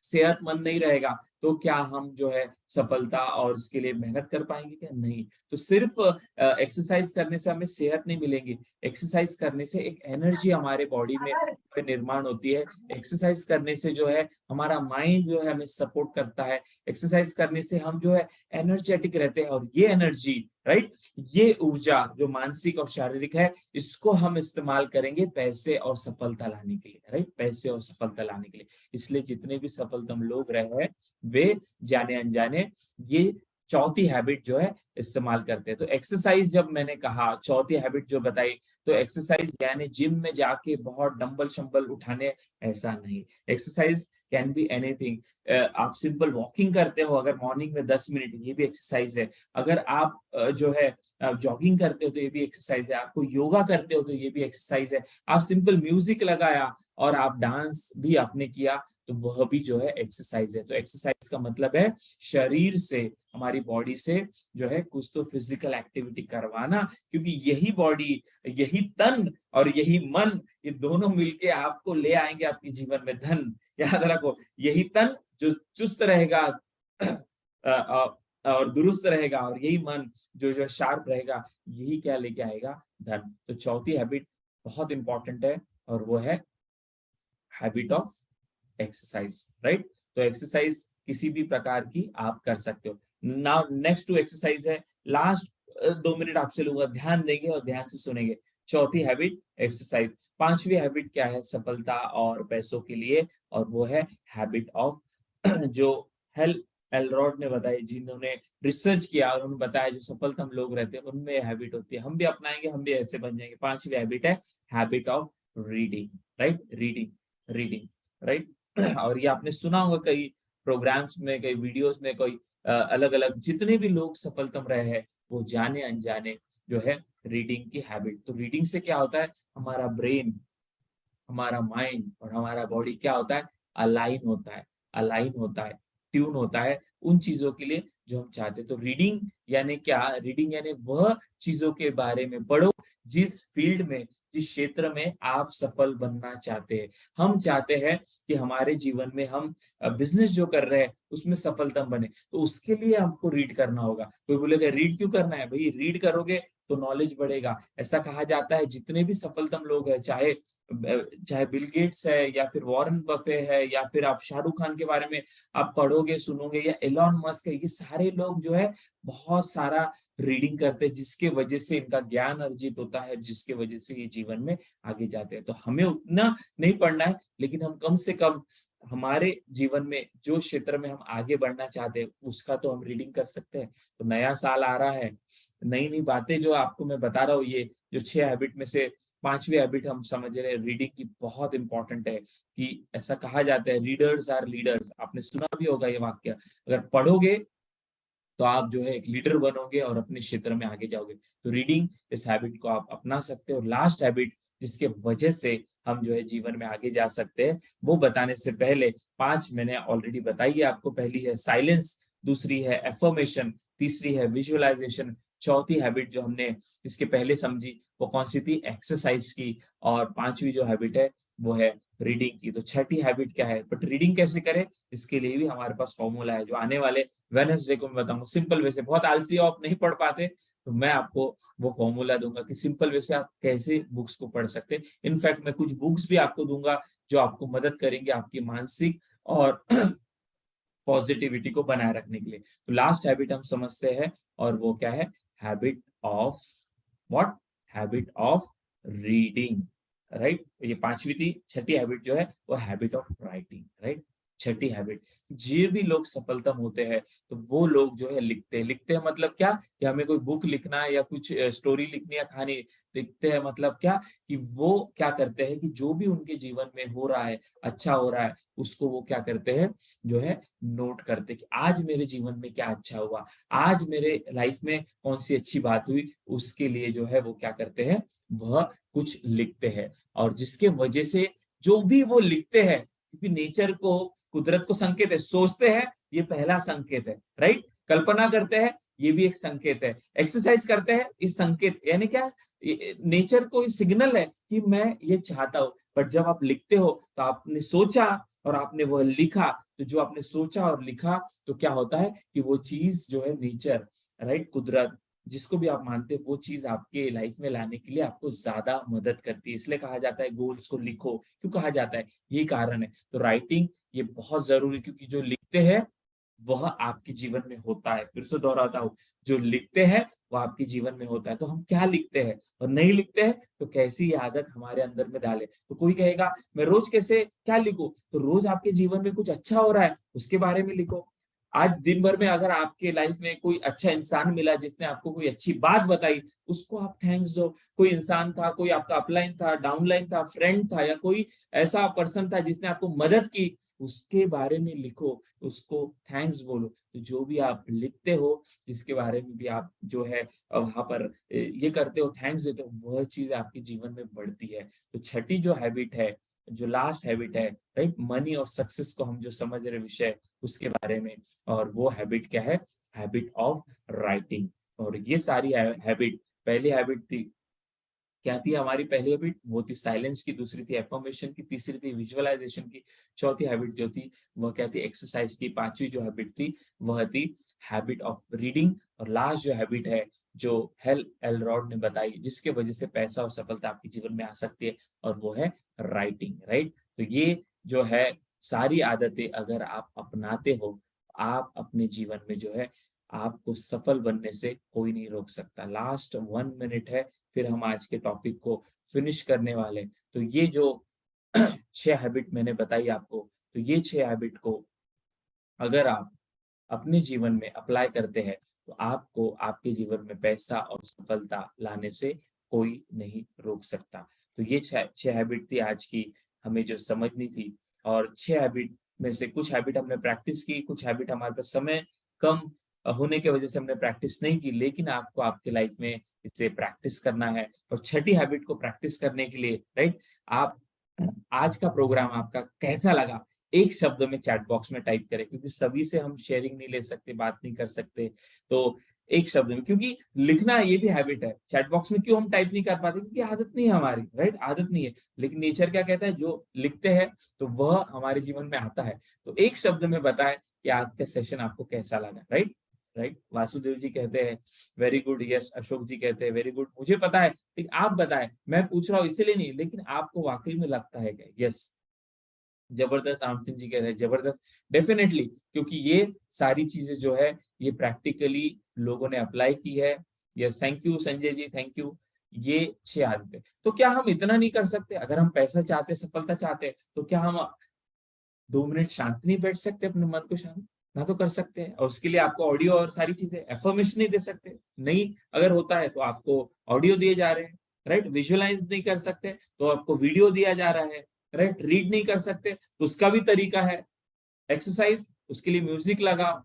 S2: सेहतमंद नहीं रहेगा, तो क्या हम जो है सफलता और उसके लिए मेहनत कर पाएंगे क्या? नहीं। तो सिर्फ एक्सरसाइज करने से हमें सेहत नहीं मिलेगी। एक्सरसाइज करने से एक एनर्जी हमारे बॉडी में निर्माण होती है। एक्सरसाइज करने से जो है हमारा माइंड जो है हमें सपोर्ट करता है। एक्सरसाइज करने से हम जो है एनर्जेटिक रहते हैं, और ये एनर्जी, राइट, ये ऊर्जा जो मानसिक और शारीरिक है, इसको हम इस्तेमाल करेंगे पैसे और सफलता लाने के लिए, राइट, पैसे और सफलता लाने के लिए। इसलिए जितने भी सफलतम लोग रहे हैं, वे जाने अनजाने ये चौथी हैबिट जो है इस्तेमाल करते हैं। तो एक्सरसाइज जब मैंने कहा, चौथी हैबिट जो बताई, तो एक्सरसाइज यानी जिम में जाके बहुत डंबल शंबल उठाने, ऐसा नहीं। Exercise can be anything. आप सिंपल वॉकिंग करते हो अगर मॉर्निंग में 10 मिनट, ये भी एक्सरसाइज है। अगर आप जो है जॉगिंग करते हो तो ये भी एक्सरसाइज है। आपको योगा करते हो तो ये भी एक्सरसाइज है। आप सिंपल म्यूजिक लगाया, और आप डांस भी आपने किया तो वह भी जो है एक्सरसाइज है। तो एक्सरसाइज का मतलब है शरीर से, हमारी बॉडी से जो है कुछ तो फिजिकल एक्टिविटी करवाना, क्योंकि यही बॉडी, यही तन और यही मन, ये दोनों मिलके आपको ले आएंगे आपके जीवन में धन। याद रखो, यही तन जो चुस्त रहेगा और दुरुस्त रहेगा, और यही मन जो जो शार्प रहेगा, यही क्या लेके आएगा, धन। तो चौथी हैबिट बहुत इंपॉर्टेंट है और वो है हैबिट ऑफ एक्सरसाइज, राइट। तो एक्सरसाइज किसी भी प्रकार की आप कर सकते हो। नाउ नेक्स्ट टू एक्सरसाइज है, लास्ट 2 मिनट आपसे लूंगा, ध्यान देंगे और ध्यान से सुनेंगे। चौथी हैबिट एक्सरसाइज। पांचवी हैबिट क्या है सफलता और पैसों के लिए, और वो है हैबिट ऑफ जो हेल एलरॉड ने बताई, जिन्होंने रिसर्च किया और उन्होंने बताया जो सफलतम लोग रहते हैं उनमें हैबिट होती है, हम भी अपनाएंगे, हम भी ऐसे बन जाएंगे। पांचवी हैबिट है habit of reading, right, reading, reading, right. और ये आपने सुना होगा कई प्रोग्राम्स में, कई वीडियोस में, कोई अलग अलग जितने भी लोग सफलतम रहे हैं वो जाने अनजाने जो है रीडिंग की हैबिट। तो रीडिंग से क्या होता है, हमारा ब्रेन, हमारा माइंड और हमारा बॉडी क्या होता है, अलाइन होता है, अलाइन होता है, ट्यून होता है उन चीजों के लिए जो हम चाहते हैं। तो रीडिंग यानी क्या, रीडिंग यानी वह चीजों के बारे में पढ़ो जिस फील्ड में, जिस क्षेत्र में आप सफल बनना चाहते हैं। हम चाहते हैं कि हमारे जीवन में हम बिजनेस जो कर रहे हैं उसमें सफलतम बने, तो उसके लिए हमको रीड करना होगा। कोई बोलेगा रीड क्यों करना है, भाई रीड करोगे तो नॉलेज बढ़ेगा। ऐसा कहा जाता है जितने भी सफलतम लोग हैं, चाहे चाहे बिल गेट्स है या फिर वॉरेन बफे है या फिर आप शाहरुख खान के बारे में आप पढ़ोगे सुनोगे, या एलॉन मस्क है, ये सारे लोग जो है बहुत सारा रीडिंग करते हैं, जिसके वजह से इनका ज्ञान अर्जित होता है, जिसके वजह से ये जीवन में आगे जाते हैं। तो हमें उतना नहीं पढ़ना है, लेकिन हम कम से कम हमारे जीवन में जो क्षेत्र में हम आगे बढ़ना चाहते हैं उसका तो हम रीडिंग कर सकते हैं। तो नया साल आ रहा है, नई नई बातें जो आपको मैं बता रहा हूँ, ये जो 6 हैबिट में से पांचवी हैबिट हम समझ रहे हैं रीडिंग की बहुत इंपॉर्टेंट है। कि ऐसा कहा जाता है रीडर्स आर लीडर्स, आपने सुना भी होगा ये वाक्य। अगर पढ़ोगे तो आप जो है एक लीडर बनोगे और अपने क्षेत्र में आगे जाओगे। तो रीडिंग, इस हैबिट को आप अपना सकते हो। लास्ट हैबिट जिसके वजह से हम जो है जीवन में आगे जा सकते हैं, वो बताने से पहले 5 मैंने ऑलरेडी बताई है आपको। पहली है साइलेंस, दूसरी है एफर्मेशन, तीसरी है विजुअलाइजेशन, चौथी हैबिट जो हमने इसके पहले समझी वो कौन सी थी, एक्सरसाइज की, और पांचवी जो हैबिट है वो है रीडिंग की। तो छठी हैबिट क्या है, बट रीडिंग कैसे करें इसके लिए भी हमारे पास फॉर्मूला है, जो आने वाले वेडनेसडे को मैं बताऊंगा। सिंपल वे से, बहुत आलसी हो आप, नहीं पढ़ पाते, तो मैं आपको वो फॉर्मूला दूंगा कि सिंपल वे से आप कैसे बुक्स को पढ़ सकते हैं। इनफैक्ट मैं कुछ बुक्स भी आपको दूंगा जो आपको मदद करेंगे आपकी मानसिक और पॉजिटिविटी को बनाए रखने के लिए। तो लास्ट हैबिट हम समझते हैं, और वो क्या है, habit of what, habit of reading, right. ये पांचवी थी। छठी हैबिट जो है वो habit of writing, right. Chhathi habit, जो भी लोग सफलतम होते हैं तो वो लोग जो है लिखते हैं। लिखते हैं मतलब क्या, कि हमें कोई बुक लिखना है या कुछ स्टोरी लिखनी है, कहानी लिखते हैं मतलब क्या, कि वो क्या करते हैं कि जो भी उनके जीवन में हो रहा है, अच्छा हो रहा है, उसको वो क्या करते हैं, जो है नोट करते हैं कि आज मेरे जीवन में क्या अच्छा हुआ, आज मेरे लाइफ में कौन सी अच्छी बात हुई, उसके लिए जो है वो क्या करते हैं, वह कुछ लिखते हैं। और जिसके वजह से जो भी वो लिखते हैं, क्योंकि नेचर को, कुदरत को संकेत है, सोचते हैं ये पहला संकेत है, राइट। कल्पना करते हैं ये भी एक संकेत है, एक्सरसाइज करते हैं इस संकेत, यानी क्या, नेचर को सिग्नल है कि मैं ये चाहता हूं। बट जब आप लिखते हो तो आपने सोचा और आपने वह लिखा, तो जो आपने सोचा और लिखा तो क्या होता है कि वो चीज जो है नेचर, राइट, कुदरत, जिसको भी आप मानते हैं, वो चीज आपके लाइफ में लाने के लिए आपको ज्यादा मदद करती है। इसलिए कहा जाता है गोल्स को लिखो, क्यों कहा जाता है, यही कारण है। तो राइटिंग ये बहुत जरूरी, क्योंकि जो लिखते हैं वह आपके जीवन में होता है। फिर से दोहराता हूँ, जो लिखते हैं वो आपके जीवन में होता है। तो हम क्या लिखते हैं और नहीं लिखते हैं तो कैसी आदत हमारे अंदर में डाले। तो कोई कहेगा मैं रोज कैसे क्या लिखूं, तो रोज आपके जीवन में कुछ अच्छा हो रहा है उसके बारे में लिखो। आज दिन भर में अगर आपके लाइफ में कोई अच्छा इंसान मिला जिसने आपको कोई अच्छी बात बताई, उसको आप थैंक्स दो। कोई इंसान था, कोई आपका अपलाइन था, डाउनलाइन था, फ्रेंड था, या कोई ऐसा पर्सन था जिसने आपको मदद की, उसके बारे में लिखो, उसको थैंक्स बोलो। तो जो भी आप लिखते हो, जिसके बारे में भी आप जो है वहां पर ये करते हो, थैंक्स देते हो, वह चीज आपके जीवन में बढ़ती है। तो छठी जो हैबिट है जो लास्ट हैबिट है, राइट, मनी और सक्सेस को हम जो समझ रहे विषय उसके बारे में, और वो हैबिट क्या है, हैबिट ऑफ राइटिंग। और ये सारी हैबिट, पहली हैबिट थी क्या थी हमारी, पहली हैबिट वो थी साइलेंस की, दूसरी थी एफर्मेशन की, तीसरी थी विजुअलाइजेशन की, चौथी हैबिट जो थी वह क्या थी, एक्सरसाइज की, पांचवी जो हैबिट थी वह थी हैबिट ऑफ रीडिंग, और लास्ट जो हैबिट है जो हेल एलरॉड ने बताई जिसके वजह से पैसा और सफलता आपके जीवन में आ सकती है, और वो है राइटिंग, राइट। तो ये जो है सारी आदतें अगर आप अपनाते हो, आप अपने जीवन में जो है आपको सफल बनने से कोई नहीं रोक सकता। लास्ट 1 मिनट है, फिर हम आज के टॉपिक को फिनिश करने वाले। तो ये जो 6 हैबिट मैंने बताई आपको, तो ये 6 हैबिट को अगर आप अपने जीवन में अप्लाई करते हैं तो आपको आपके जीवन में पैसा और सफलता लाने से कोई नहीं रोक सकता। तो ये 6 हैबिट थी आज की, हमें जो समझनी थी। और 6 हैबिट में से कुछ हैबिट हमने प्रैक्टिस की, कुछ हैबिट हमारे पास समय कम होने की वजह से हमने प्रैक्टिस नहीं की, लेकिन आपको आपके लाइफ में इसे प्रैक्टिस करना है। और छठी हैबिट को प्रैक्टिस करने के लिए, राइट, आप आज का प्रोग्राम आपका कैसा लगा एक शब्द में चैट बॉक्स में टाइप करें, क्योंकि सभी से हम शेयरिंग नहीं ले सकते, बात नहीं कर सकते, तो एक शब्द में, क्योंकि लिखना ये भी हैबिट है। चैट बॉक्स में क्यों हम टाइप नहीं कर पाते, क्योंकि आदत नहीं है हमारी, राइट, आदत नहीं है। लेकिन नेचर क्या कहता है, जो लिखते हैं तो वह हमारे जीवन में आता है। तो एक शब्द में बताएं कि आज का सेशन आपको कैसा लगा, राइट, राइट। वासुदेव जी कहते हैं वेरी गुड, यस। अशोक जी कहते हैं वेरी गुड, मुझे पता है, लेकिन आप बताएं, मैं पूछ रहा हूँ इसलिए नहीं, लेकिन आपको वाकई में लगता है क्या, यस। जबरदस्त, आमसिंह जी कह रहे हैं जबरदस्त, डेफिनेटली, क्योंकि ये सारी चीजें जो है ये प्रैक्टिकली लोगों ने अप्लाई की है। Yes, thank you Sanjay ji, thank you. ये 6 आदतें, तो क्या हम इतना नहीं कर सकते? अगर हम पैसा चाहते, सफलता चाहते, तो क्या हम 2 मिनट शांत नहीं बैठ सकते, अपने मन को शांत ना तो कर सकते हैं? और उसके लिए आपको ऑडियो और सारी चीजें एफर्मेशन नहीं दे सकते, नहीं अगर होता है तो आपको ऑडियो दिए जा रहे हैं, राइट। विजुअलाइज नहीं कर सकते तो आपको वीडियो दिया जा रहा है, राइट। रीड नहीं कर सकते तो उसका भी तरीका है एक्सरसाइज, उसके लिए म्यूजिक लगाओ,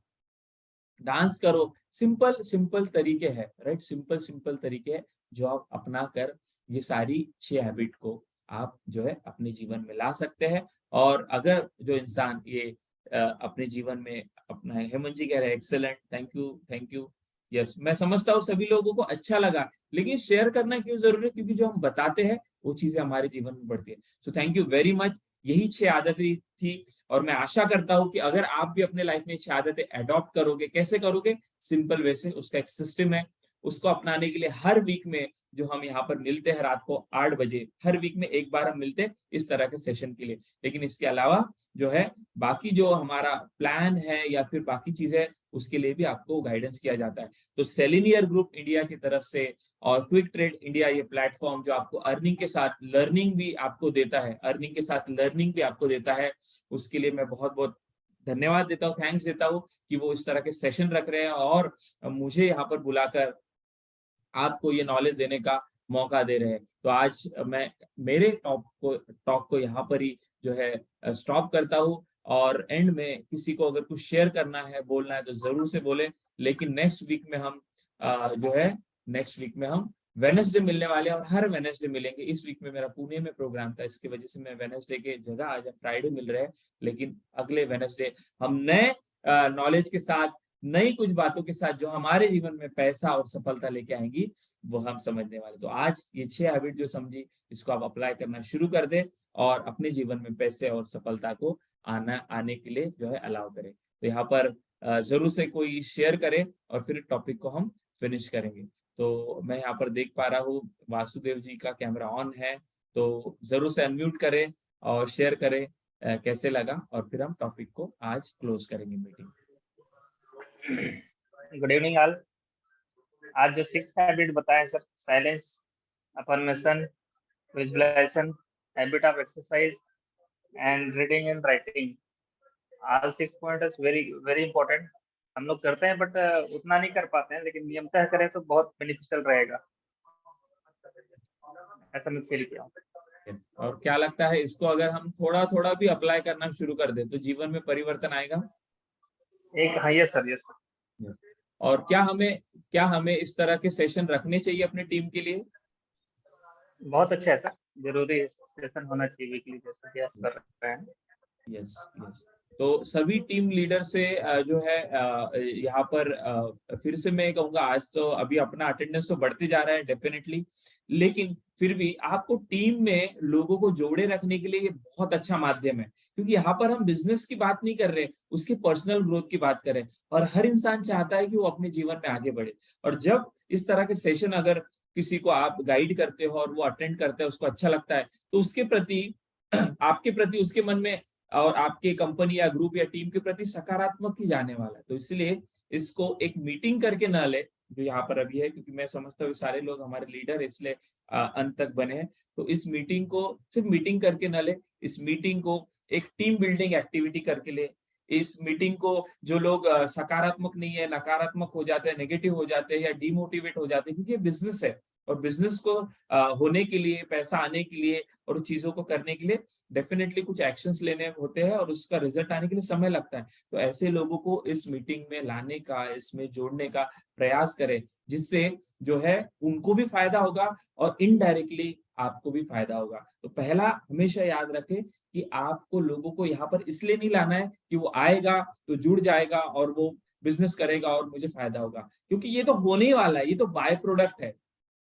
S2: डांस करो, सिंपल सिंपल तरीके हैं, राइट, सिंपल सिंपल तरीके हैं जो आप अपना कर ये सारी 6 हैबिट को आप जो है अपने जीवन में ला सकते हैं। और अगर जो इंसान ये अपने जीवन में अपना, हेमंत जी कह रहे हैं excellent, thank you, thank you. Yes, मैं समझता हूँ सभी लोगों को अच्छा लगा, लेकिन शेयर करना क्यों जरूरी है, क्योंकि जो हम बताते हैं वो चीजें हमारे जीवन में बढ़ती है। सो थैंक यू वेरी मच। यही 6 आदतें थी, और मैं आशा करता हूं कि अगर आप भी अपने लाइफ में 6 आदतें अडॉप्ट करोगे, कैसे करोगे, सिंपल वे से, उसका एक सिस्टम है, उसको अपनाने के लिए हर वीक में जो हम यहाँ पर मिलते हैं रात को 8 बजे, हर वीक में एक बार हम मिलते हैं इस तरह के सेशन के लिए। लेकिन इसके अलावा जो है बाकी जो हमारा प्लान है या फिर बाकी चीजें, उसके लिए भी आपको गाइडेंस किया जाता है। तो सेलिनियर ग्रुप इंडिया की तरफ से और क्विक ट्रेड इंडिया, ये प्लेटफॉर्म जो आपको अर्निंग के साथ लर्निंग भी आपको देता है, अर्निंग के साथ लर्निंग भी आपको देता है, उसके लिए मैं बहुत बहुत धन्यवाद देता हूँ, थैंक्स देता हूँ कि वो इस तरह के सेशन रख रहे हैं और मुझे यहाँ पर बुलाकर आपको ये नॉलेज देने का मौका दे रहे हैं। तो आज मैं मेरे टॉक को यहाँ पर ही जो है स्टॉप करता हूँ, और एंड में किसी को अगर कुछ शेयर करना है, बोलना है तो जरूर से बोले। लेकिन नेक्स्ट वीक में हम जो है नेक्स्ट वीक में हम वेडनेसडे मिलने वाले हैं, और हर वेडनेसडे मिलेंगे। इस वीक में मेरा पुणे में प्रोग्राम था, इसकी वजह से मैं वेडनेसडे के जगह आज फ्राइडे मिल रहे हैं, लेकिन अगले वेडनेसडे हम नए नॉलेज के साथ, नई कुछ बातों के साथ जो हमारे जीवन में पैसा और सफलता लेके आएंगी वो हम समझने वाले। तो आज ये 6 हैबिट जो समझी, इसको आप अप्लाई करना शुरू कर दे और अपने जीवन में पैसे और सफलता को आने के लिए जो है अलाउ करें। तो यहाँ पर जरूर से कोई शेयर करे और फिर टॉपिक को हम फिनिश करेंगे। तो मैं यहाँ पर देख पा रहा हूँ वासुदेव जी का कैमरा ऑन है, तो जरूर से अनम्यूट करें और शेयर करें कैसे लगा, और फिर हम टॉपिक को आज क्लोज करेंगे मीटिंग।
S4: Good evening all. आज जो 6 हैबिट बताए sir, silence, affirmation, visualisation, habit of exercise and reading and writing, all 6 points very very important. हम लोग करते हैं बट उतना नहीं कर पाते हैं, लेकिन नियमतः करें तो बहुत बेनिफिशियल रहेगा, ऐसा मैं फील किया।
S2: और क्या लगता है, इसको अगर हम थोड़ा थोड़ा भी अप्लाई करना शुरू कर दें तो जीवन में परिवर्तन आएगा?
S4: एक हाँ, यस सर, यस सर।
S2: और क्या हमें इस तरह के सेशन रखने चाहिए अपनी टीम के लिए?
S4: बहुत अच्छा है सर, जरूरी सेशन होना चाहिए वीकली, जैसा कि आप कर रहे हैं।
S2: Yes yes. तो सभी टीम लीडर से जो है यहाँ पर फिर से मैं कहूंगा, आज तो अभी अपना अटेंडेंस तो बढ़ते जा रहा है डेफिनेटली, लेकिन फिर भी आपको टीम में लोगों को जोड़े रखने के लिए ये बहुत अच्छा माध्यम है, क्योंकि यहाँ पर हम बिजनेस की बात नहीं कर रहे, उसके पर्सनल ग्रोथ की बात करें। और हर इंसान चाहता है कि वो अपने जीवन में आगे बढ़े, और जब इस तरह के सेशन अगर किसी को आप गाइड करते हो और वो अटेंड करता है, उसको अच्छा लगता है, तो उसके प्रति आपके प्रति उसके मन में और आपके कंपनी या ग्रुप या टीम के प्रति सकारात्मक ही जाने वाला है। तो इसलिए इसको एक मीटिंग करके ना ले, जो यहाँ पर अभी है, क्योंकि मैं समझता हूँ सारे लोग हमारे लीडर इसलिए अंत तक बने हैं। तो इस मीटिंग को सिर्फ मीटिंग करके ना ले, इस मीटिंग को एक टीम बिल्डिंग एक्टिविटी करके ले। इस मीटिंग को जो लोग सकारात्मक नहीं है, नकारात्मक हो जाते हैं, नेगेटिव हो जाते हैं या डिमोटिवेट हो जाते हैं, क्योंकि ये बिजनेस है, और बिजनेस को होने के लिए, पैसा आने के लिए और चीजों को करने के लिए डेफिनेटली कुछ एक्शंस लेने होते हैं, और उसका रिजल्ट आने के लिए समय लगता है। तो ऐसे लोगों को इस मीटिंग में लाने का, इसमें जोड़ने का प्रयास करें, जिससे जो है उनको भी फायदा होगा और इनडायरेक्टली आपको भी फायदा होगा। तो पहला हमेशा याद रखें कि आपको लोगों को यहाँ पर इसलिए नहीं लाना है कि वो आएगा तो जुड़ जाएगा और वो बिजनेस करेगा और मुझे फायदा होगा, क्योंकि ये तो होने ही वाला है, ये तो बाय प्रोडक्ट है,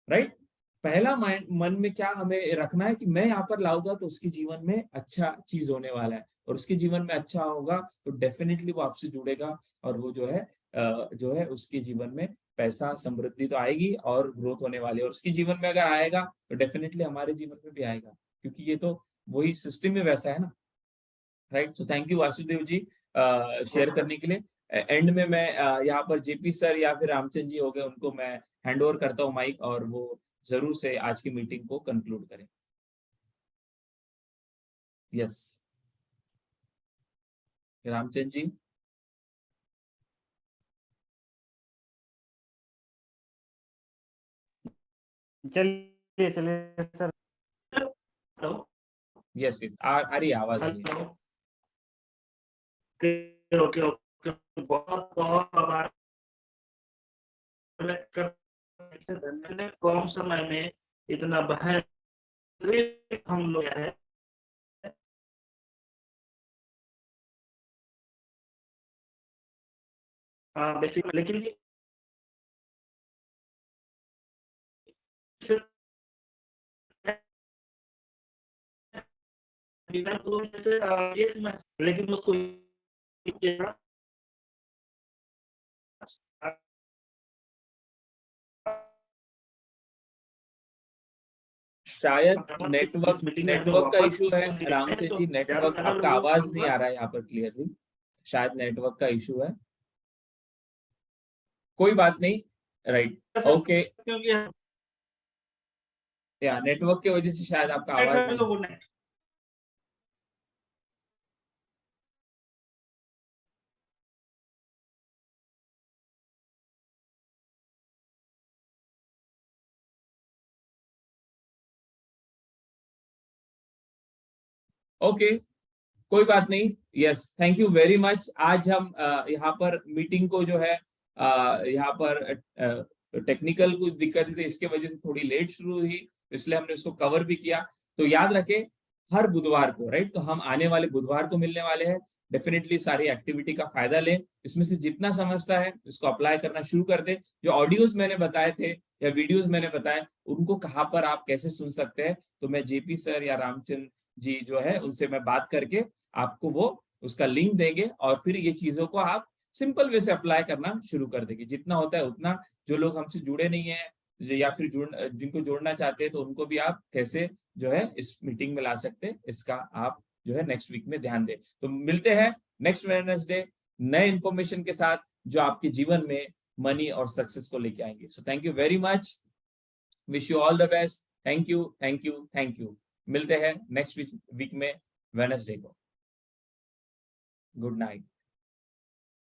S2: राइट। पहला मन में क्या हमें रखना है कि मैं यहाँ पर लाऊंगा तो उसके जीवन में अच्छा चीज होने वाला है, और उसके जीवन में अच्छा होगा तो डेफिनेटली वो आपसे जुड़ेगा, और वो जो है उसके जीवन में पैसा, समृद्धि तो आएगी और ग्रोथ होने वाली है। और उसके जीवन में अगर आएगा तो डेफिनेटली हमारे जीवन में भी आएगा, क्योंकि ये तो वही सिस्टम में वैसा है ना, right. So thank you Vasudev ji share करने के लिए। एंड में मैं यहाँ पर जेपी सर या फिर रामचंद्र जी हो गए, उनको मैं हैंड ओवर करता हूँ माइक, और वो जरूर से आज की मीटिंग को कंक्लूड करें। यस रामचंद्र जी।
S4: चलिए चलिए सर।
S2: यस यस आ रही आवाज आ रही है।
S1: ओके ओके, बहुत बहुत आभार। कम समय में इतना बेहतरीन हम लोग है। बेसिक, लेकिन लेकिन उसको
S2: शायद नेटवर्क का इशू है रामचंद्र जी, नेटवर्क, आपका आवाज नहीं आ रहा है यहाँ पर क्लियरली, शायद नेटवर्क का इशू है। कोई बात नहीं, राइट ओके, या नेटवर्क की वजह से शायद आपका आवाज नहीं। ओके कोई बात नहीं। Yes thank you very much. आज हम यहाँ पर मीटिंग को जो है यहाँ पर टेक्निकल कुछ दिक्कत थी, इसके वजह से थोड़ी लेट शुरू हुई, इसलिए हमने उसको कवर भी किया। तो याद रखें हर बुधवार को, राइट, तो हम आने वाले बुधवार को मिलने वाले हैं। डेफिनेटली सारी एक्टिविटी का फायदा लें, इसमें से जितना समझता है इसको अप्लाई करना शुरू कर दे। जो ऑडियोज मैंने बताए थे या वीडियोज मैंने बताए, उनको कहाँ पर आप कैसे सुन सकते हैं, तो मैं जेपी सर या रामचंद्र जी जो है उनसे मैं बात करके आपको वो उसका लिंक देंगे, और फिर ये चीजों को आप सिंपल वे से अप्लाई करना शुरू कर देंगे, जितना होता है उतना। जो लोग हमसे जुड़े नहीं है या फिर जिनको जोड़ना चाहते हैं, तो उनको भी आप कैसे जो है इस मीटिंग में ला सकते हैं, इसका आप जो है नेक्स्ट वीक में ध्यान दें। तो मिलते हैं नेक्स्ट वेडनेसडे नए इंफॉर्मेशन के साथ, जो आपके जीवन में मनी और सक्सेस को लेके आएंगे। सो thank you very much, wish you all the best. Thank you thank you thank you. मिलते हैं नेक्स्ट वीक में वेडनेसडे को। Good night.